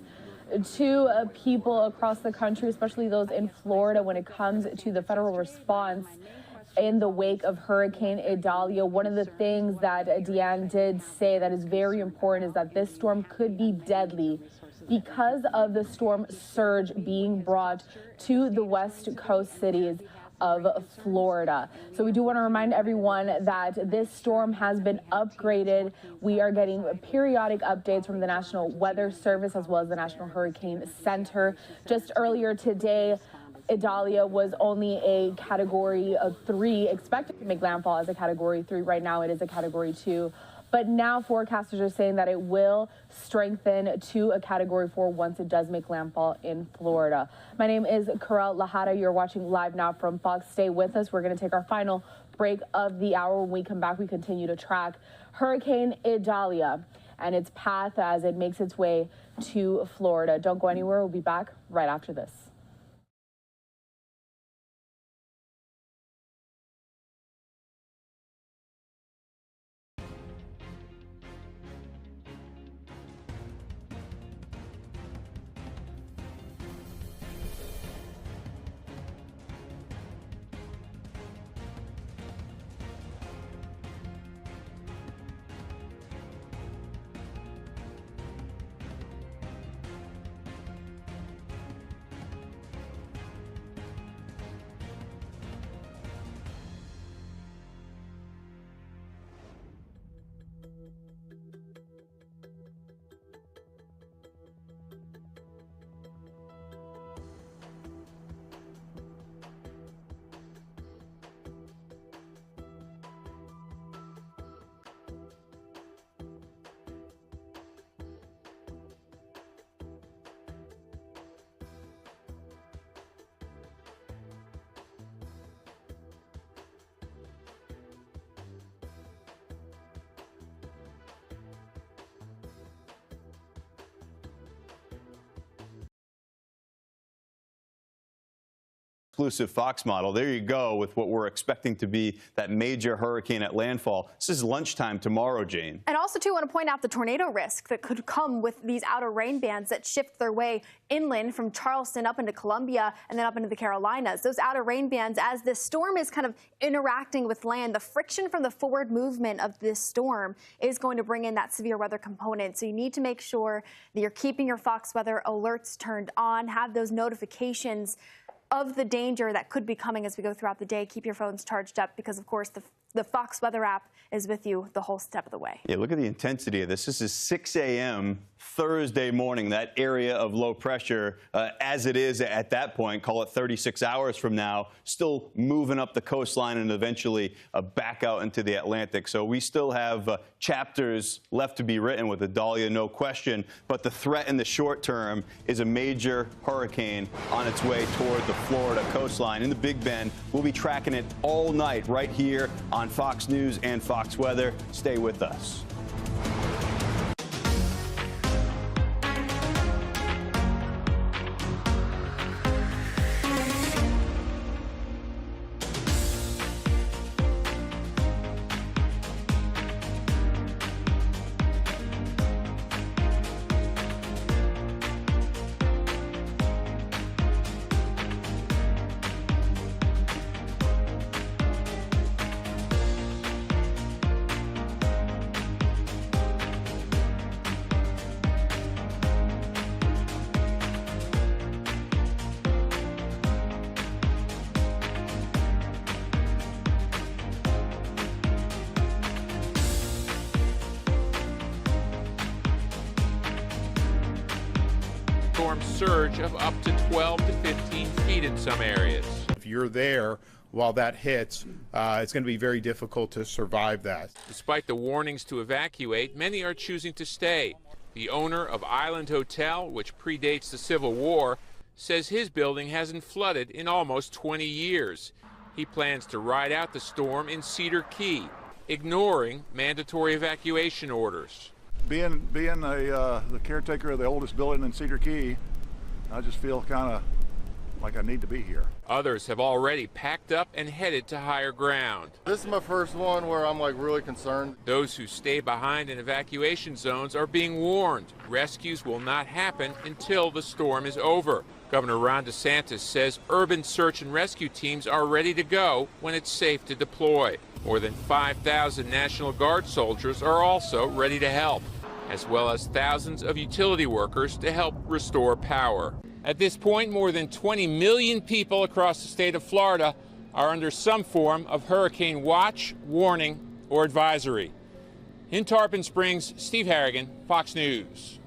to people across the country, especially those in Florida, when it comes to the federal response in the wake of Hurricane Idalia. One of the things that Deanne did say that is very important is that this storm could be deadly because of the storm surge being brought to the west coast cities of Florida. So we do want to remind everyone that this storm has been upgraded. We are getting periodic updates from the National Weather Service as well as the National Hurricane Center. Just earlier today, Idalia was only a Category 3, expected to make landfall as a Category 3. Right now it is a Category 2. But now forecasters are saying that it will strengthen to a Category 4 once it does make landfall in Florida. My name is Karel Lahada. You're watching live now from Fox. Stay with us. We're going to take our final break of the hour. When we come back, we continue to track Hurricane Idalia and its path as it makes its way to Florida. Don't go anywhere. We'll be back right after this. exclusive Fox model. There you go with what we're expecting to be that major hurricane at landfall. This is lunchtime tomorrow, Jane. And also, too, I want to point out the tornado risk that could come with these outer rain bands that shift their way inland from Charleston up into Columbia and then up into the Carolinas. Those outer rain bands, as this storm is kind of interacting with land, the friction from the forward movement of this storm is going to bring in that severe weather component. So you need to make sure that you're keeping your Fox weather alerts turned on, have those notifications of the danger that could be coming as we go throughout the day. Keep your phones charged up because, of course, the Fox weather app is with you the whole step of the way. Yeah, look at the intensity of this. This is 6 a.m. Thursday morning, that area of low pressure, as it is at that point, call it 36 hours from now, still moving up the coastline and eventually back out into the Atlantic. So we still have chapters left to be written with Idalia, no question. But the threat in the short term is a major hurricane on its way toward the Florida coastline. In the Big Bend, we'll be tracking it all night right here on Fox News and Fox Weather. Stay with us. Storm surge of up to 12 to 15 feet in some areas. If you're there while that hits, it's going to be very difficult to survive that. Despite the warnings to evacuate, many are choosing to stay. The owner of Island Hotel, which predates the Civil War, says his building hasn't flooded in almost 20 years. He plans to ride out the storm in Cedar Key, ignoring mandatory evacuation orders. Being the caretaker of the oldest building in Cedar Key, I just feel kind of like I need to be here. Others have already packed up and headed to higher ground. This is my first one where I'm really concerned. Those who stay behind in evacuation zones are being warned. Rescues will not happen until the storm is over. Governor Ron DeSantis says urban search and rescue teams are ready to go when it's safe to deploy. More than 5,000 National Guard soldiers are also ready to help, as well as thousands of utility workers to help restore power. At this point, more than 20 million people across the state of Florida are under some form of hurricane watch, warning, or advisory. In Tarpon Springs, Steve Harrigan, Fox News.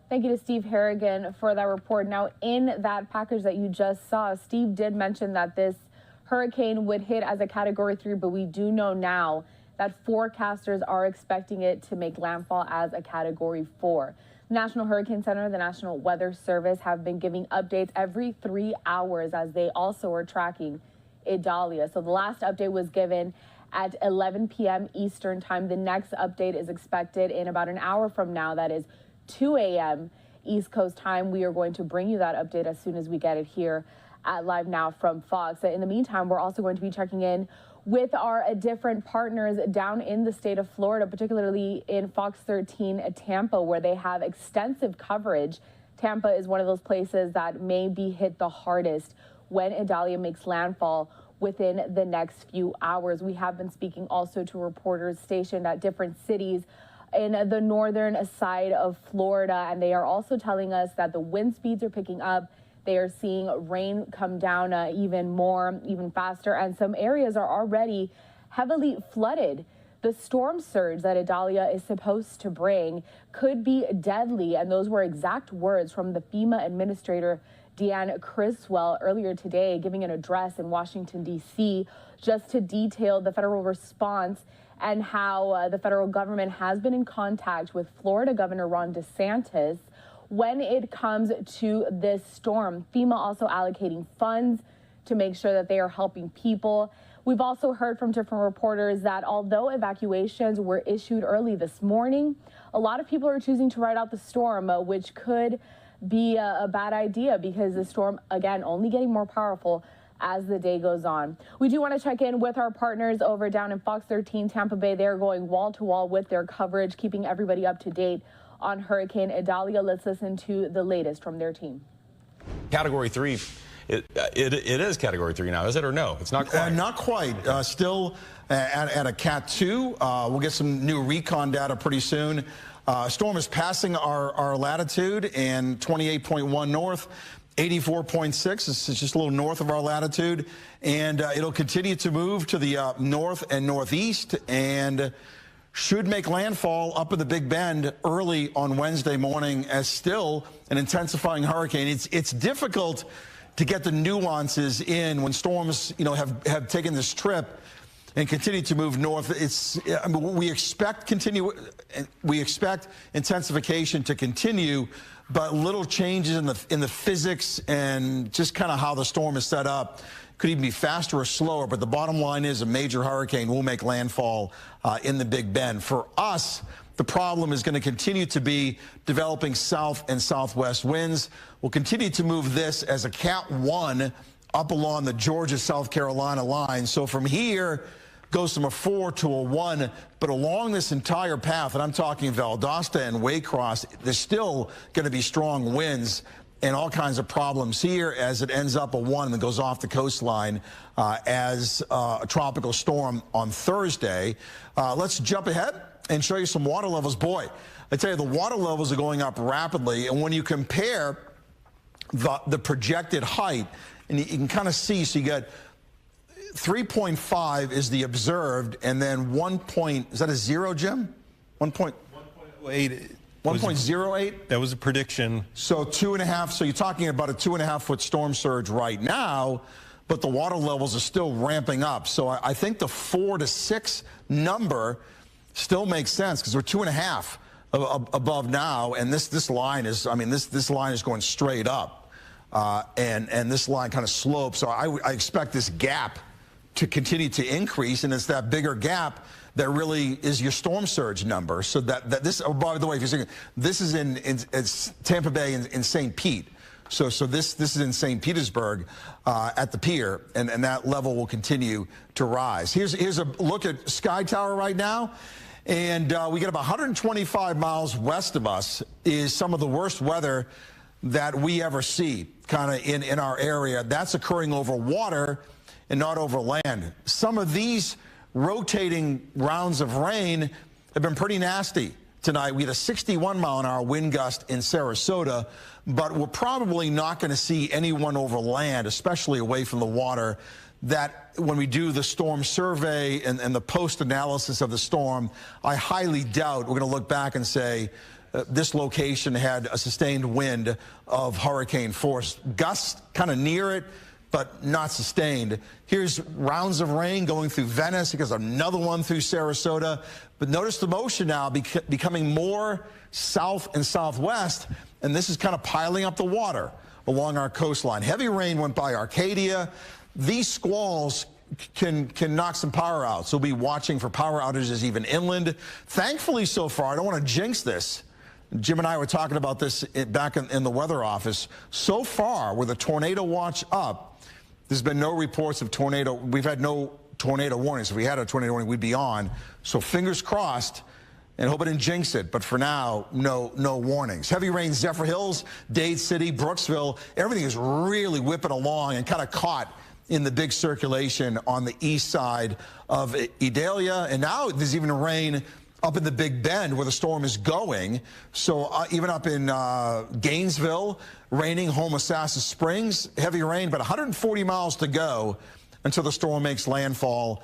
Thank you to Steve Harrigan for that report. Now, in that package that you just saw, Steve did mention that this hurricane would hit as a Category 3, but we do know now that forecasters are expecting it to make landfall as a Category 4. The National Hurricane Center, the National Weather Service have been giving updates every 3 hours as they also are tracking Idalia. So the last update was given at 11 p.m. Eastern time. The next update is expected in about an hour from now. That is 2 a.m. East Coast time. We are going to bring you that update as soon as we get it here at Live Now from Fox. In the meantime, we're also going to be checking in with our different partners down in the state of Florida, particularly in Fox 13 at Tampa, where they have extensive coverage. Tampa is one of those places that may be hit the hardest when Idalia makes landfall within the next few hours. We have been speaking also to reporters stationed at different cities in the northern side of Florida, and they are also telling us that the wind speeds are picking up. They are seeing rain come down even faster, and some areas are already heavily flooded. The storm surge that Idalia is supposed to bring could be deadly, and those were exact words from the FEMA administrator, Deanne Criswell, earlier today, giving an address in Washington, D.C., just to detail the federal response and how the federal government has been in contact with Florida Governor Ron DeSantis when it comes to this storm. FEMA also allocating funds to make sure that they are helping people. We've also heard from different reporters that although evacuations were issued early this morning, a lot of people are choosing to ride out the storm, which could be a bad idea, because the storm, again, only getting more powerful as the day goes on. We do want to check in with our partners over down in Fox 13 Tampa Bay. They're going wall to wall with their coverage, keeping everybody up to date on Hurricane Idalia. Let's listen to the latest from their team. Category 3. It is Category 3 now, is it, or no? It's not quite. Not quite. Still at a Cat 2. We'll get some new recon data pretty soon. Storm is passing our latitude and 28.1 north. 84.6. This is just a little north of our latitude, and it'll continue to move to the north and northeast, and should make landfall up in the Big Bend early on Wednesday morning as still an intensifying hurricane. It's difficult to get the nuances in when storms, have taken this trip and continue to move north. We expect intensification to continue, but little changes in the physics and just kind of how the storm is set up could even be faster or slower. But the bottom line is a major hurricane will make landfall in the Big Bend. For us, the problem is going to continue to be developing south and southwest winds. We'll continue to move this as a Cat 1 up along the Georgia-South Carolina line. So from here, goes from a 4 to a 1, but along this entire path, and I'm talking Valdosta and Waycross, there's still going to be strong winds and all kinds of problems here as it ends up a 1 and then goes off the coastline as a tropical storm on Thursday. Let's jump ahead and show you some water levels. Boy, I tell you, the water levels are going up rapidly, and when you compare the projected height, and you can kind of see, so you get 3.5 is the observed, and then 1 point, is that a 0, Jim? 1.08. 1.08? That was a prediction. So 2.5, so you're talking about a 2.5-foot storm surge right now, but the water levels are still ramping up. So I think the 4 to 6 number still makes sense, because we're 2.5 above now, and this line is, this line is going straight up, and this line kind of slopes. So I expect this gap to continue to increase, and it's that bigger gap that really is your storm surge number. So that this, oh, by the way, if you're saying this is in Tampa Bay in St. Pete. So this is in St. Petersburg at the pier, and that level will continue to rise. Here's a look at Sky Tower right now, and we get about 125 miles west of us is some of the worst weather that we ever see kind of in our area. That's occurring over water and not over land. Some of these rotating rounds of rain have been pretty nasty tonight. We had a 61-mile-an-hour wind gust in Sarasota, but we're probably not going to see anyone over land, especially away from the water. That when we do the storm survey and the post-analysis of the storm, I highly doubt we're going to look back and say this location had a sustained wind of hurricane force. Gusts kind of near it, but not sustained. Here's rounds of rain going through Venice, because another one through Sarasota. But notice the motion now becoming more south and southwest, and this is kind of piling up the water along our coastline. Heavy rain went by Arcadia. These squalls can knock some power out, so we'll be watching for power outages even inland. Thankfully, so far, I don't want to jinx this. Jim and I were talking about this back in the weather office. So far, with a tornado watch up, there's been no reports of tornado. We've had no tornado warnings. If we had a tornado warning, we'd be on. So fingers crossed, and hope it didn't jinx it. But for now, no warnings. Heavy rain, Zephyr Hills, Dade City, Brooksville. Everything is really whipping along and kind of caught in the big circulation on the east side of Idalia. And now there's even rain up in the Big Bend where the storm is going. So even up in Gainesville, raining, Homosassa Springs, heavy rain, but 140 miles to go until the storm makes landfall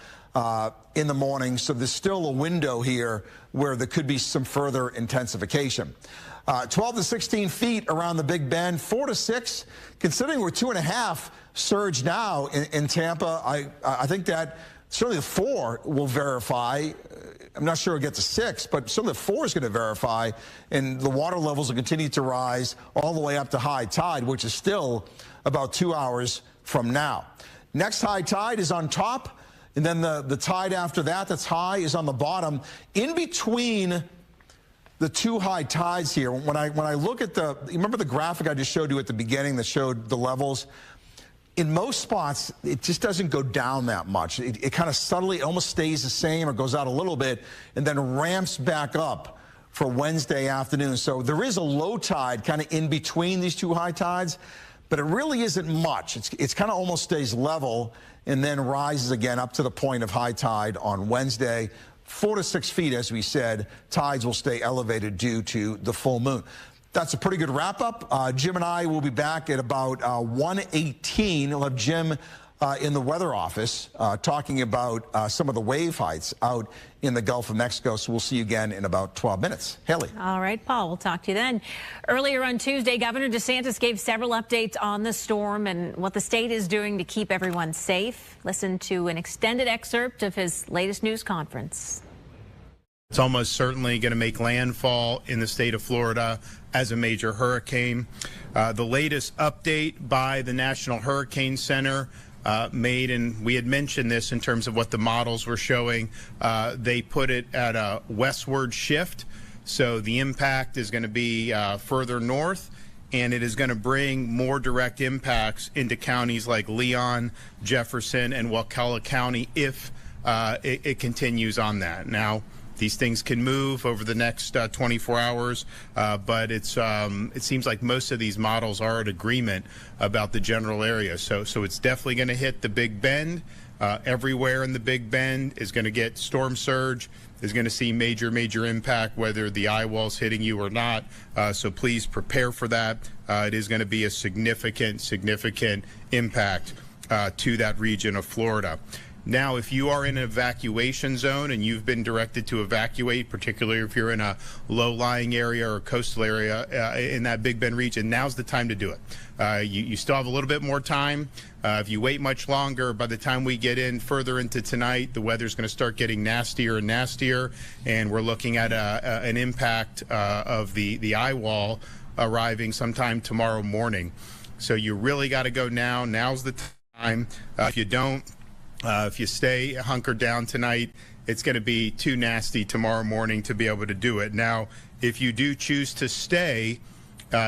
in the morning. So there's still a window here where there could be some further intensification. 12 to 16 feet around the Big Bend, 4 to 6, considering we're 2.5 surge now in Tampa. I think that certainly the 4 will verify. I'm not sure it'll get to 6, but certainly the 4 is going to verify, and the water levels will continue to rise all the way up to high tide, which is still about 2 hours from now. Next high tide is on top, and then the tide after that that's high is on the bottom. In between the two high tides here. When I look at you remember the graphic I just showed you at the beginning that showed the levels? In most spots, it just doesn't go down that much. It kind of subtly almost stays the same or goes out a little bit and then ramps back up for Wednesday afternoon. So there is a low tide kind of in between these two high tides, but it really isn't much. It's kind of almost stays level and then rises again up to the point of high tide on Wednesday. 4 to 6 feet, as we said, tides will stay elevated due to the full moon. That's a pretty good wrap-up. Jim and I will be back at about 1:18. We'll have Jim in the weather office talking about some of the wave heights out in the Gulf of Mexico. So we'll see you again in about 12 minutes. Haley. All right, Paul, we'll talk to you then. Earlier on Tuesday, Governor DeSantis gave several updates on the storm and what the state is doing to keep everyone safe. Listen to an extended excerpt of his latest news conference. It's almost certainly going to make landfall in the state of Florida as a major hurricane. The latest update by the National Hurricane Center made, and we had mentioned this in terms of what the models were showing, they put it at a westward shift. So the impact is going to be further north, and it is going to bring more direct impacts into counties like Leon, Jefferson, and Wakulla County if it continues on that. Now, these things can move over the next 24 hours, but it seems like most of these models are in agreement about the general area. So it's definitely going to hit the Big Bend. Everywhere in the Big Bend is going to get storm surge, is going to see major impact, whether the eye wall's hitting you or not. So please prepare for that. It is going to be a significant impact to that region of Florida. Now, if you are in an evacuation zone and you've been directed to evacuate, particularly if you're in a low-lying area or coastal area in that Big Bend region, now's the time to do it. You still have a little bit more time. If you wait much longer, by the time we get in further into tonight, the weather's going to start getting nastier and nastier, and we're looking at an impact of the eye wall arriving sometime tomorrow morning. So you really got to go now. Now's the time. If you don't, if you stay hunkered down tonight, it's going to be too nasty tomorrow morning to be able to do it. Now, if you do choose to stay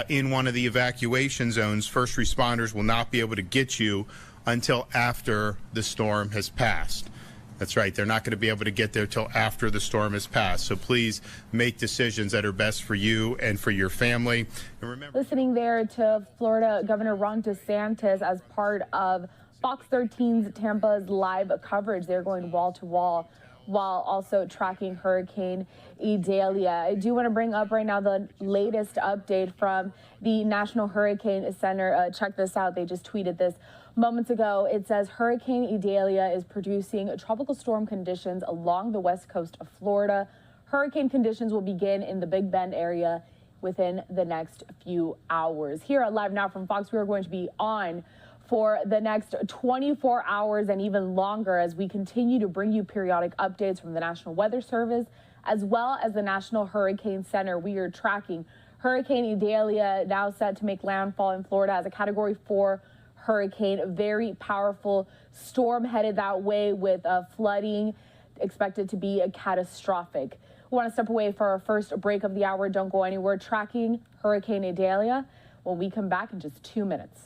in one of the evacuation zones, first responders will not be able to get you until after the storm has passed. That's right. They're not going to be able to get there till after the storm has passed. So please make decisions that are best for you and for your family. And remember, listening there to Florida Governor Ron DeSantis as part of Fox 13's Tampa's live coverage. They're going wall to wall while also tracking Hurricane Idalia. I do want to bring up right now the latest update from the National Hurricane Center. Check this out. They just tweeted this moments ago. It says Hurricane Idalia is producing tropical storm conditions along the west coast of Florida. Hurricane conditions will begin in the Big Bend area within the next few hours. Here at Live Now from Fox, we are going to be on for the next 24 hours and even longer as we continue to bring you periodic updates from the National Weather Service as well as the National Hurricane Center. We are tracking Hurricane Idalia, now set to make landfall in Florida as a Category 4 hurricane. A very powerful storm headed that way with flooding expected to be catastrophic. We want to step away for our first break of the hour. Don't go anywhere. Tracking Hurricane Idalia when we come back in just 2 minutes.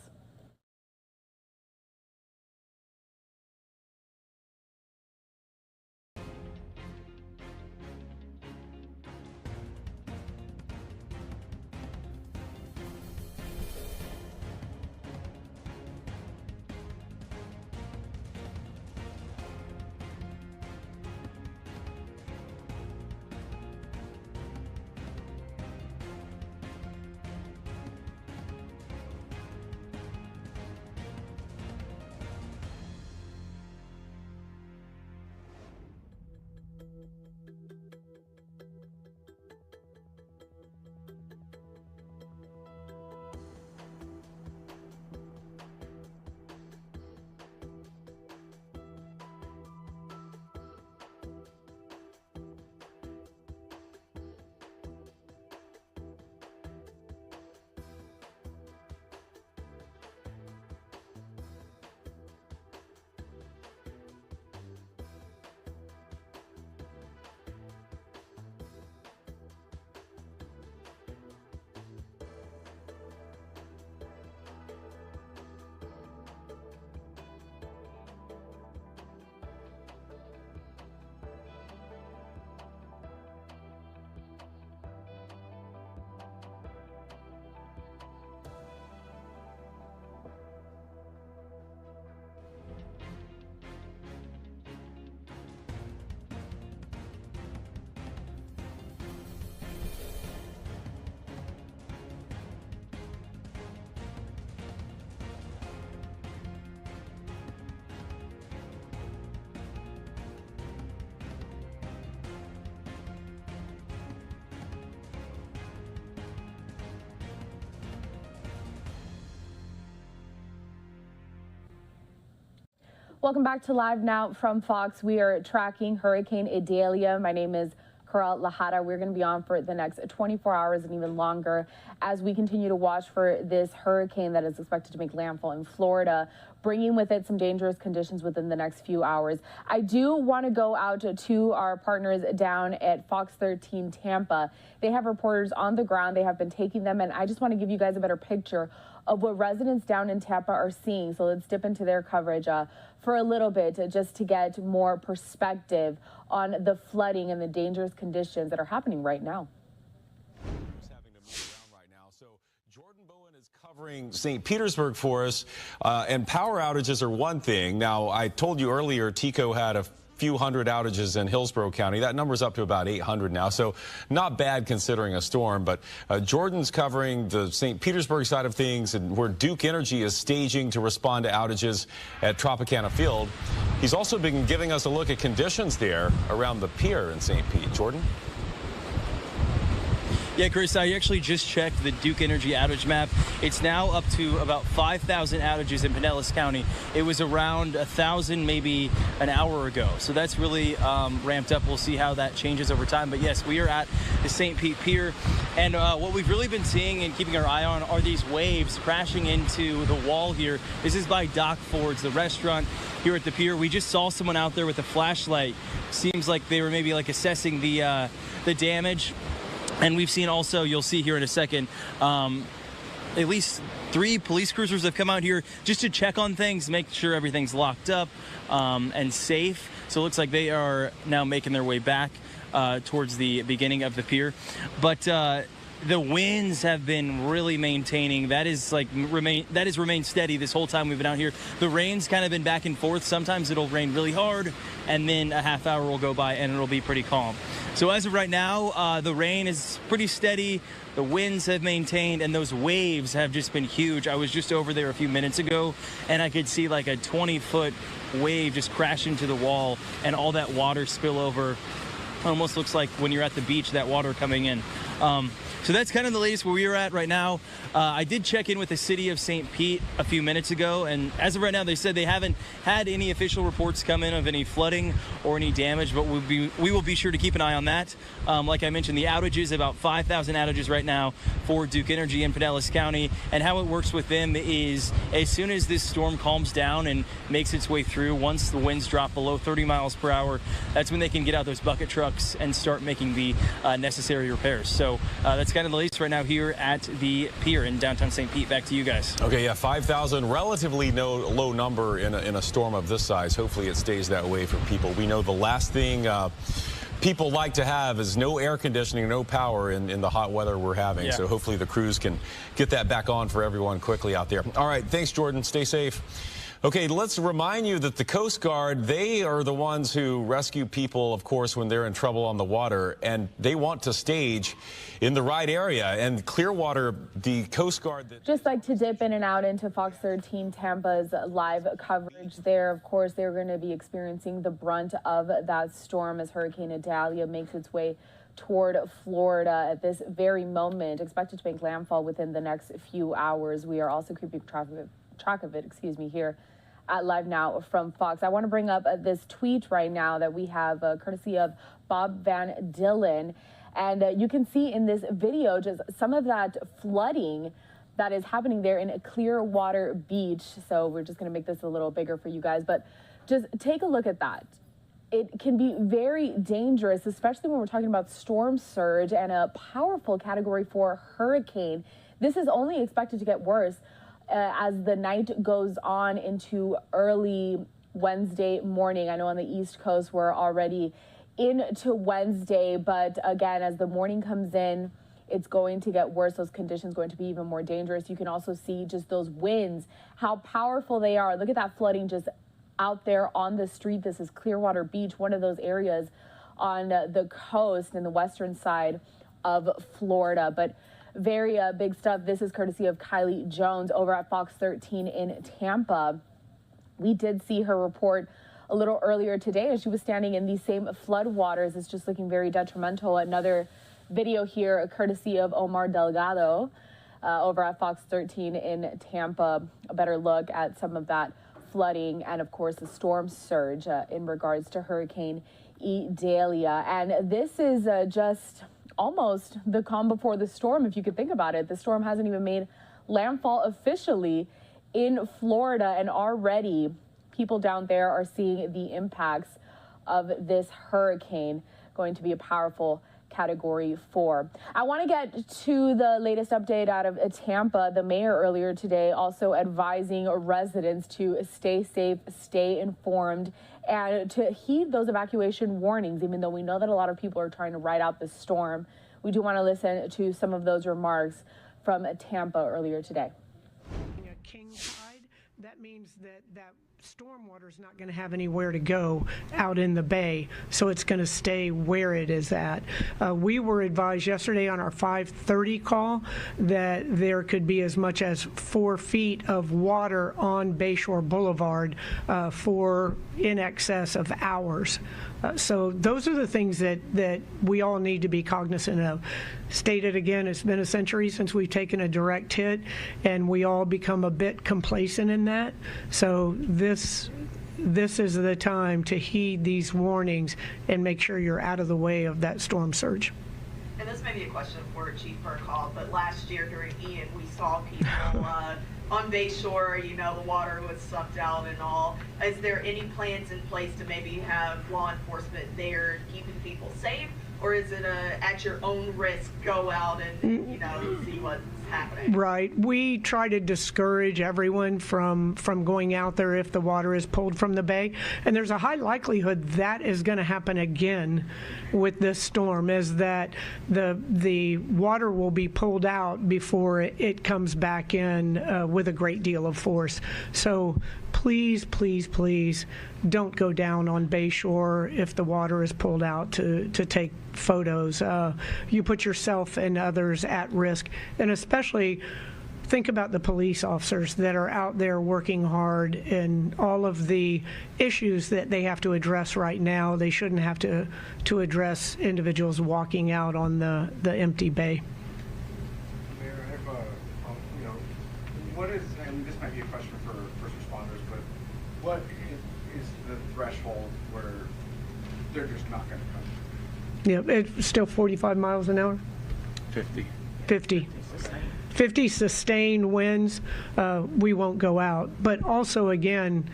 Welcome back to Live Now from Fox. We are tracking Hurricane Idalia. My name is Coral Lahara. We're going to be on for the next 24 hours and even longer as we continue to watch for this hurricane that is expected to make landfall in Florida, bringing with it some dangerous conditions within the next few hours. I do want to go out to our partners down at Fox 13 Tampa. They have reporters on the ground. They have been taking them, and I just want to give you guys a better picture of what residents down in Tampa are seeing. So let's dip into their coverage for a little bit just to get more perspective on the flooding and the dangerous conditions that are happening right now. Covering St. Petersburg for us, and power outages are one thing. Now, I told you earlier, TECO had a few hundred outages in Hillsborough County. That number's up to about 800 now, so not bad considering a storm. But Jordan's covering the St. Petersburg side of things, and where Duke Energy is staging to respond to outages at Tropicana Field. He's also been giving us a look at conditions there around the pier in St. Pete. Jordan? Yeah, Chris, I actually just checked the Duke Energy outage map. It's now up to about 5,000 outages in Pinellas County. It was around 1,000 maybe an hour ago. So that's really ramped up. We'll see how that changes over time. But yes, we are at the St. Pete Pier. And what we've really been seeing and keeping our eye on are these waves crashing into the wall here. This is by Dock Fords, the restaurant here at the pier. We just saw someone out there with a flashlight. Seems like they were maybe like assessing the damage. And we've seen also, you'll see here in a second, at least 3 police cruisers have come out here just to check on things, make sure everything's locked up and safe. So it looks like they are now making their way back towards the beginning of the pier. But the winds have been really maintaining. That has remained steady this whole time we've been out here. The rain's kind of been back and forth. Sometimes it'll rain really hard, and then a half hour will go by and it'll be pretty calm. So as of right now, the rain is pretty steady. The winds have maintained, and those waves have just been huge. I was just over there a few minutes ago, and I could see like a 20-foot wave just crash into the wall, and all that water spill over. Almost looks like when you're at the beach, that water coming in. So that's kind of the latest where we are at right now. I did check in with the city of St. Pete a few minutes ago, and as of right now, they said they haven't had any official reports come in of any flooding or any damage, but we will be sure to keep an eye on that. Like I mentioned, the outages, about 5,000 outages right now for Duke Energy in Pinellas County, and how it works with them is as soon as this storm calms down and makes its way through, once the winds drop below 30 miles per hour, that's when they can get out those bucket trucks and start making the necessary repairs. So that's kind of the latest right now here at the pier in downtown St. Pete. Back to you guys. Okay, yeah, 5,000, relatively low number in a storm of this size. Hopefully it stays that way for people. We know the last thing people like to have is no air conditioning, no power in the hot weather we're having. Yeah. So hopefully the crews can get that back on for everyone quickly out there. All right, thanks, Jordan. Stay safe. Okay, let's remind you that the Coast Guard, they are the ones who rescue people, of course, when they're in trouble on the water, and they want to stage in the right area. And Clearwater, the Coast Guard... Just like to dip in and out into Fox 13 Tampa's live coverage there. Of course, they're going to be experiencing the brunt of that storm as Hurricane Idalia makes its way toward Florida at this very moment, expected to make landfall within the next few hours. We are also keeping track of it, here at Live Now from Fox. I want to bring up this tweet right now that we have courtesy of Bob Van Dillen. And you can see in this video just some of that flooding that is happening there in Clearwater Beach. So we're just going to make this a little bigger for you guys. But just take a look at that. It can be very dangerous, especially when we're talking about storm surge and a powerful Category 4 hurricane. This is only expected to get worse as the night goes on into early Wednesday morning. I know on the East Coast we're already into Wednesday, but again, as the morning comes in, it's going to get worse. Those conditions going to be even more dangerous. You can also see just those winds, how powerful they are. Look at that flooding just out there on the street. This is Clearwater Beach, one of those areas on the coast in the western side of Florida. But very big stuff. This is courtesy of Kylie Jones over at Fox 13 in Tampa. We did see her report a little earlier today as she was standing in these same flood waters. It's just looking very detrimental. Another video here, courtesy of Omar Delgado over at Fox 13 in Tampa. A better look at some of that flooding and, of course, the storm surge in regards to Hurricane Idalia. And this is just almost the calm before the storm, if you could think about it. The storm hasn't even made landfall officially in Florida, and already people down there are seeing the impacts of this hurricane. Going to be a powerful Category 4. I want to get to the latest update out of Tampa. The mayor earlier today also advising residents to stay safe, stay informed, and to heed those evacuation warnings, even though we know that a lot of people are trying to ride out the storm. We do want to listen to some of those remarks from Tampa earlier today. King tide, that means that storm water is not going to have anywhere to go out in the bay, so it's going to stay where it is at. We were advised yesterday on our 5:30 call that there could be as much as 4 feet of water on Bayshore Boulevard for in excess of hours. So those are the things that we all need to be cognizant of. Stated again, it's been a century since we've taken a direct hit, and we all become a bit complacent in that. So this is the time to heed these warnings and make sure you're out of the way of that storm surge. And this may be a question for Chief Burkhalter, but last year during Ian, we saw people on Bayshore, you know, the water was sucked out and all. Is there any plans in place to maybe have law enforcement there keeping people safe? Or is it at your own risk, go out and, you know, see what's happening? Right. We try to discourage everyone from going out there if the water is pulled from the bay. And there's a high likelihood that is going to happen again with this storm, is that the water will be pulled out before it comes back in with a great deal of force. So please, please, please don't go down on Bayshore if the water is pulled out to take photos. You put yourself and others at risk, and especially think about the police officers that are out there working hard and all of the issues that they have to address right now. They shouldn't have to address individuals walking out on the empty bay. Mayor, I have you know, what is, and this might be a question for first responders, but what is the threshold where they're just not going to come? Yeah, it's still 45 miles an hour. 50. 50 sustained winds, we won't go out. But also, again,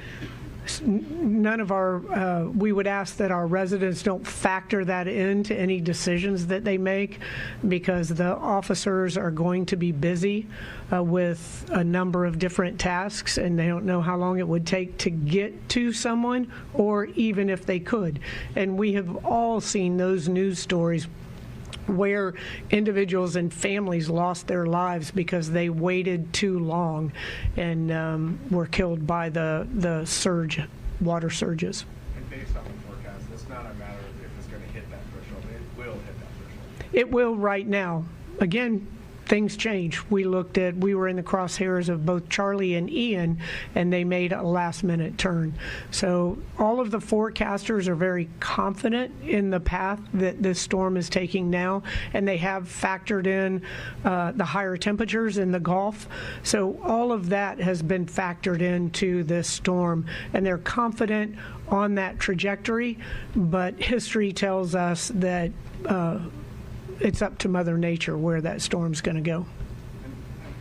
none of our, we would ask that our residents don't factor that into any decisions that they make, because the officers are going to be busy with a number of different tasks, and they don't know how long it would take to get to someone, or even if they could. And we have all seen those news stories where individuals and families lost their lives because they waited too long and were killed by the surge, water surges. And based on the forecast, it's not a matter of if it's going to hit that threshold. It will hit that threshold. It will right now. Again, things change. We were in the crosshairs of both Charlie and Ian, and they made a last-minute turn. So all of the forecasters are very confident in the path that this storm is taking now, and they have factored in the higher temperatures in the Gulf. So all of that has been factored into this storm, and they're confident on that trajectory, but history tells us that it's up to Mother Nature where that storm's going to go.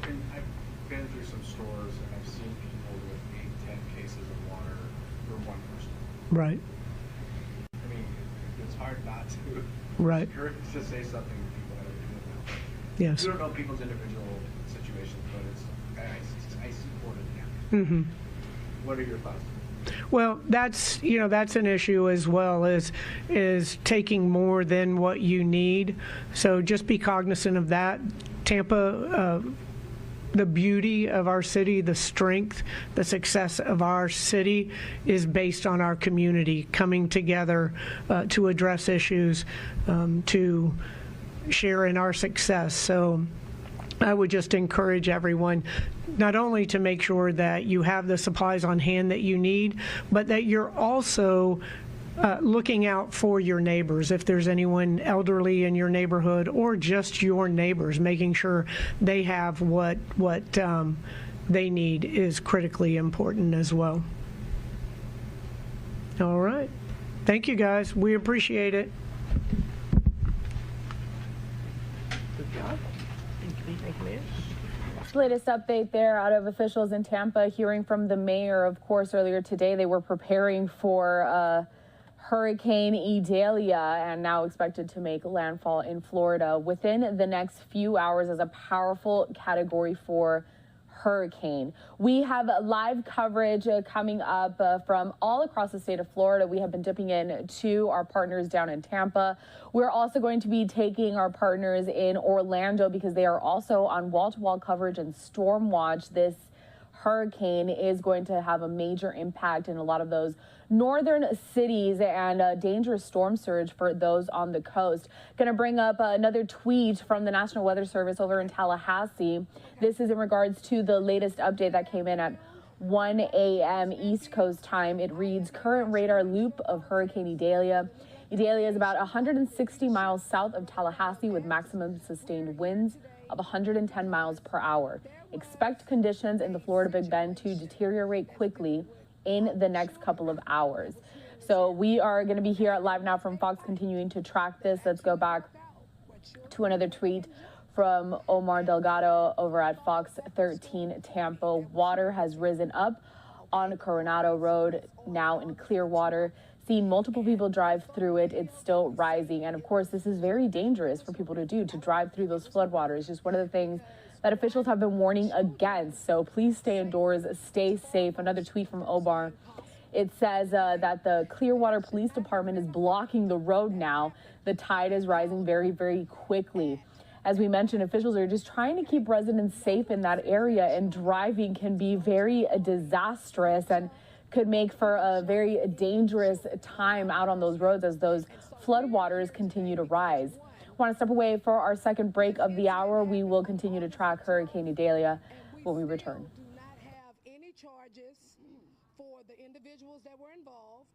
And I've been through some stores, and I've seen people with 8, 10 cases of water for one person. Right. I mean, it's hard not to. Right. To say something to people that are doing that. Yes. You don't know people's individual situations, but I support it now. Mm-hmm. What are your thoughts? Well, that's an issue as well, is taking more than what you need. So just be cognizant of that. Tampa, the beauty of our city, the strength, the success of our city is based on our community coming together to address issues, to share in our success. So I would just encourage everyone not only to make sure that you have the supplies on hand that you need, but that you're also looking out for your neighbors. If there's anyone elderly in your neighborhood, or just your neighbors, making sure they have what they need is critically important as well. All right. Thank you, guys. We appreciate it. Good job. Latest update there out of officials in Tampa, hearing from the mayor. Of course, earlier today they were preparing for Hurricane Idalia, and now expected to make landfall in Florida within the next few hours as a powerful Category 4 hurricane. We have live coverage coming up from all across the state of Florida. We have been dipping in to our partners down in Tampa. We're also going to be taking our partners in Orlando because they are also on wall-to-wall coverage and storm watch. This hurricane is going to have a major impact in a lot of those northern cities and a dangerous storm surge for those on the coast. Going to bring up another tweet from the National Weather Service over in Tallahassee. This is in regards to the latest update that came in at 1 a.m. East Coast time. It reads, current radar loop of Hurricane Idalia. Idalia is about 160 miles south of Tallahassee with maximum sustained winds of 110 miles per hour. Expect conditions in the Florida Big Bend to deteriorate quickly in the next couple of hours. So we are going to be here at Live Now from Fox continuing to track this. Let's go back to another tweet from Omar Delgado over at Fox 13 Tampa. Water has risen up on Coronado Road, now in Clearwater. Seen multiple people drive through it. It's still rising. And of course, this is very dangerous for people to do, to drive through those floodwaters. Just one of the things that officials have been warning against. So please stay indoors, stay safe. Another tweet from Omar. It says that the Clearwater Police Department is blocking the road now. The tide is rising very, very quickly. As we mentioned, officials are just trying to keep residents safe in that area, and driving can be very disastrous and could make for a very dangerous time out on those roads as those floodwaters continue to rise. Want to step away for our second break of the hour. We will continue to track Hurricane Idalia when we return. Do not have any charges for the individuals that were involved.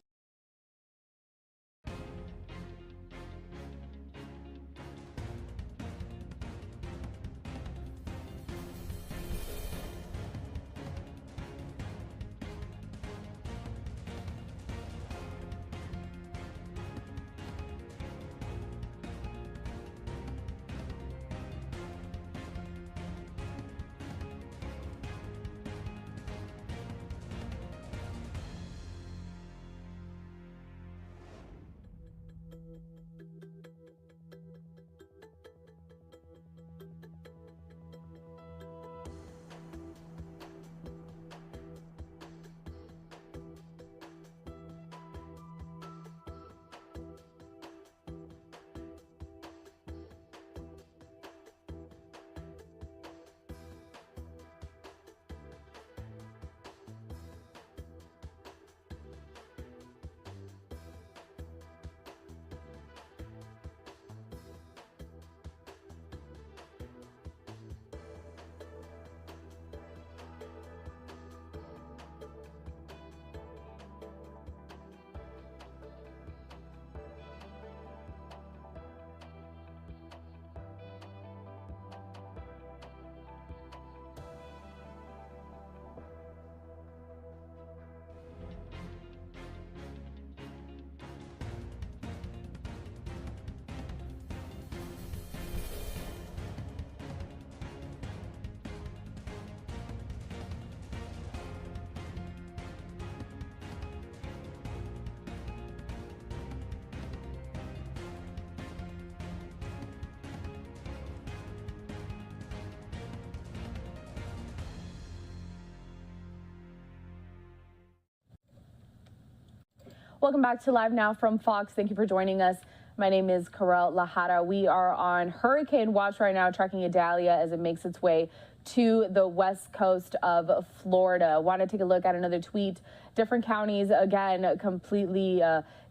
Welcome back to Live Now from Fox. Thank you for joining us. My name is Karel Lahara. We are on hurricane watch right now, tracking Idalia as it makes its way to the west coast of Florida. Want to take a look at another tweet. Different counties, again, completely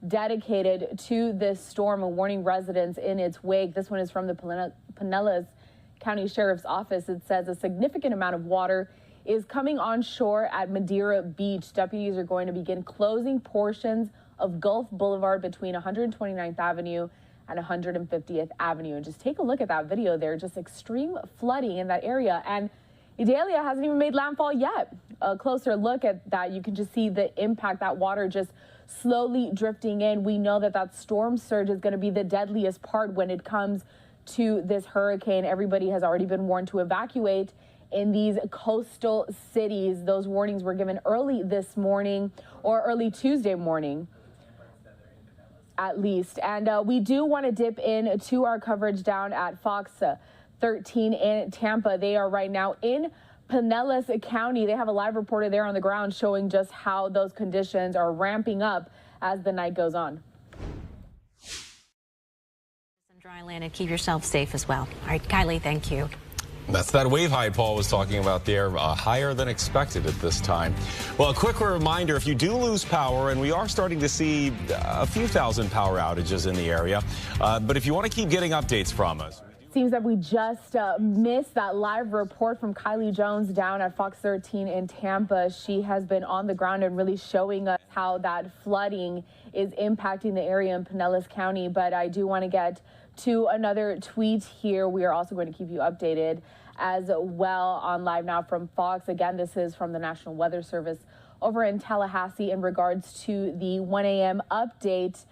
dedicated to this storm, warning residents in its wake. This one is from the Pinellas County Sheriff's Office. It says a significant amount of water is coming on shore at Madeira Beach. Deputies are going to begin closing portions of Gulf Boulevard between 129th Avenue and 150th Avenue. And just take a look at that video there, just extreme flooding in that area. And Idalia hasn't even made landfall yet. A closer look at that, you can just see the impact. That water just slowly drifting in. We know that that storm surge is going to be the deadliest part when it comes to this hurricane. Everybody has already been warned to evacuate in these coastal cities. Those warnings were given early this morning, or early Tuesday morning at least. And we do want to dip into our coverage down at Fox 13 in Tampa. They are right now in Pinellas County. They have a live reporter there on the ground showing just how those conditions are ramping up as the night goes on. Some dry land, and keep yourself safe as well. All right, Kylie, thank you. That's that wave height Paul was talking about there, higher than expected at this time. Well, a quick reminder, if you do lose power, and we are starting to see a few thousand power outages in the area, but if you want to keep getting updates from us. Seems that we just missed that live report from Kylie Jones down at Fox 13 in Tampa. She has been on the ground and really showing us how that flooding is impacting the area in Pinellas County. But I do want to get to another tweet here. We are also going to keep you updated as well on Live Now from Fox. Again, this is from the National Weather Service over in Tallahassee in regards to the 1 a.m. update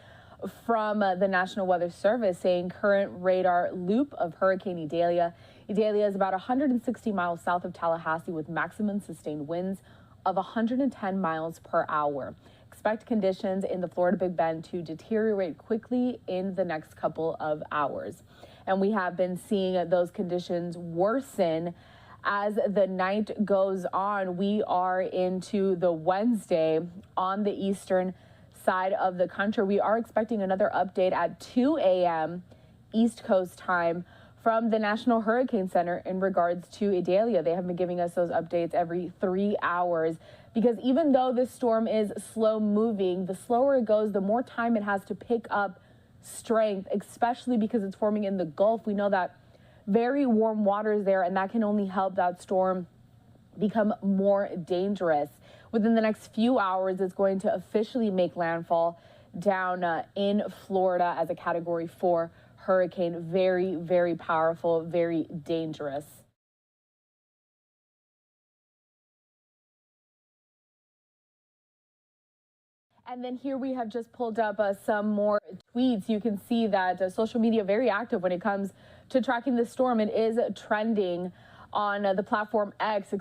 from the National Weather Service saying current radar loop of Hurricane Idalia. Idalia is about 160 miles south of Tallahassee with maximum sustained winds of 110 miles per hour. Expect conditions in the Florida Big Bend to deteriorate quickly in the next couple of hours. And we have been seeing those conditions worsen as the night goes on. We are into the Wednesday on the eastern side of the country. We are expecting another update at 2 a.m. East Coast time from the National Hurricane Center in regards to Idalia. They have been giving us those updates every 3 hours because even though this storm is slow moving, the slower it goes, the more time it has to pick up strength, especially because it's forming in the Gulf. We know that very warm waters there, and that can only help that storm become more dangerous. Within the next few hours, it's going to officially make landfall down in Florida as a Category 4 hurricane. Very, very powerful, very dangerous. And then here we have just pulled up some more tweets. You can see that social media very active when it comes to tracking the storm. It is trending on the platform X,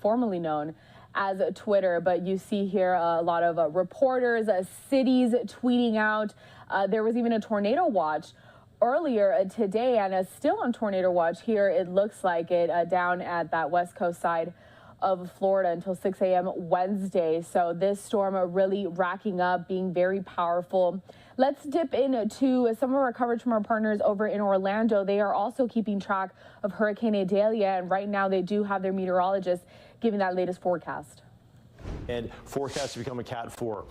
formerly known as Twitter. But you see here a lot of reporters, cities tweeting out. There was even a tornado watch earlier today, and still on tornado watch here. It looks like it down at that west coast side of Florida until 6 a.m. Wednesday. So this storm really racking up, being very powerful. Let's dip into some of our coverage from our partners over in Orlando. They are also keeping track of Hurricane Idalia, and right now they do have their meteorologists giving that latest forecast. And forecast to become a Cat 4.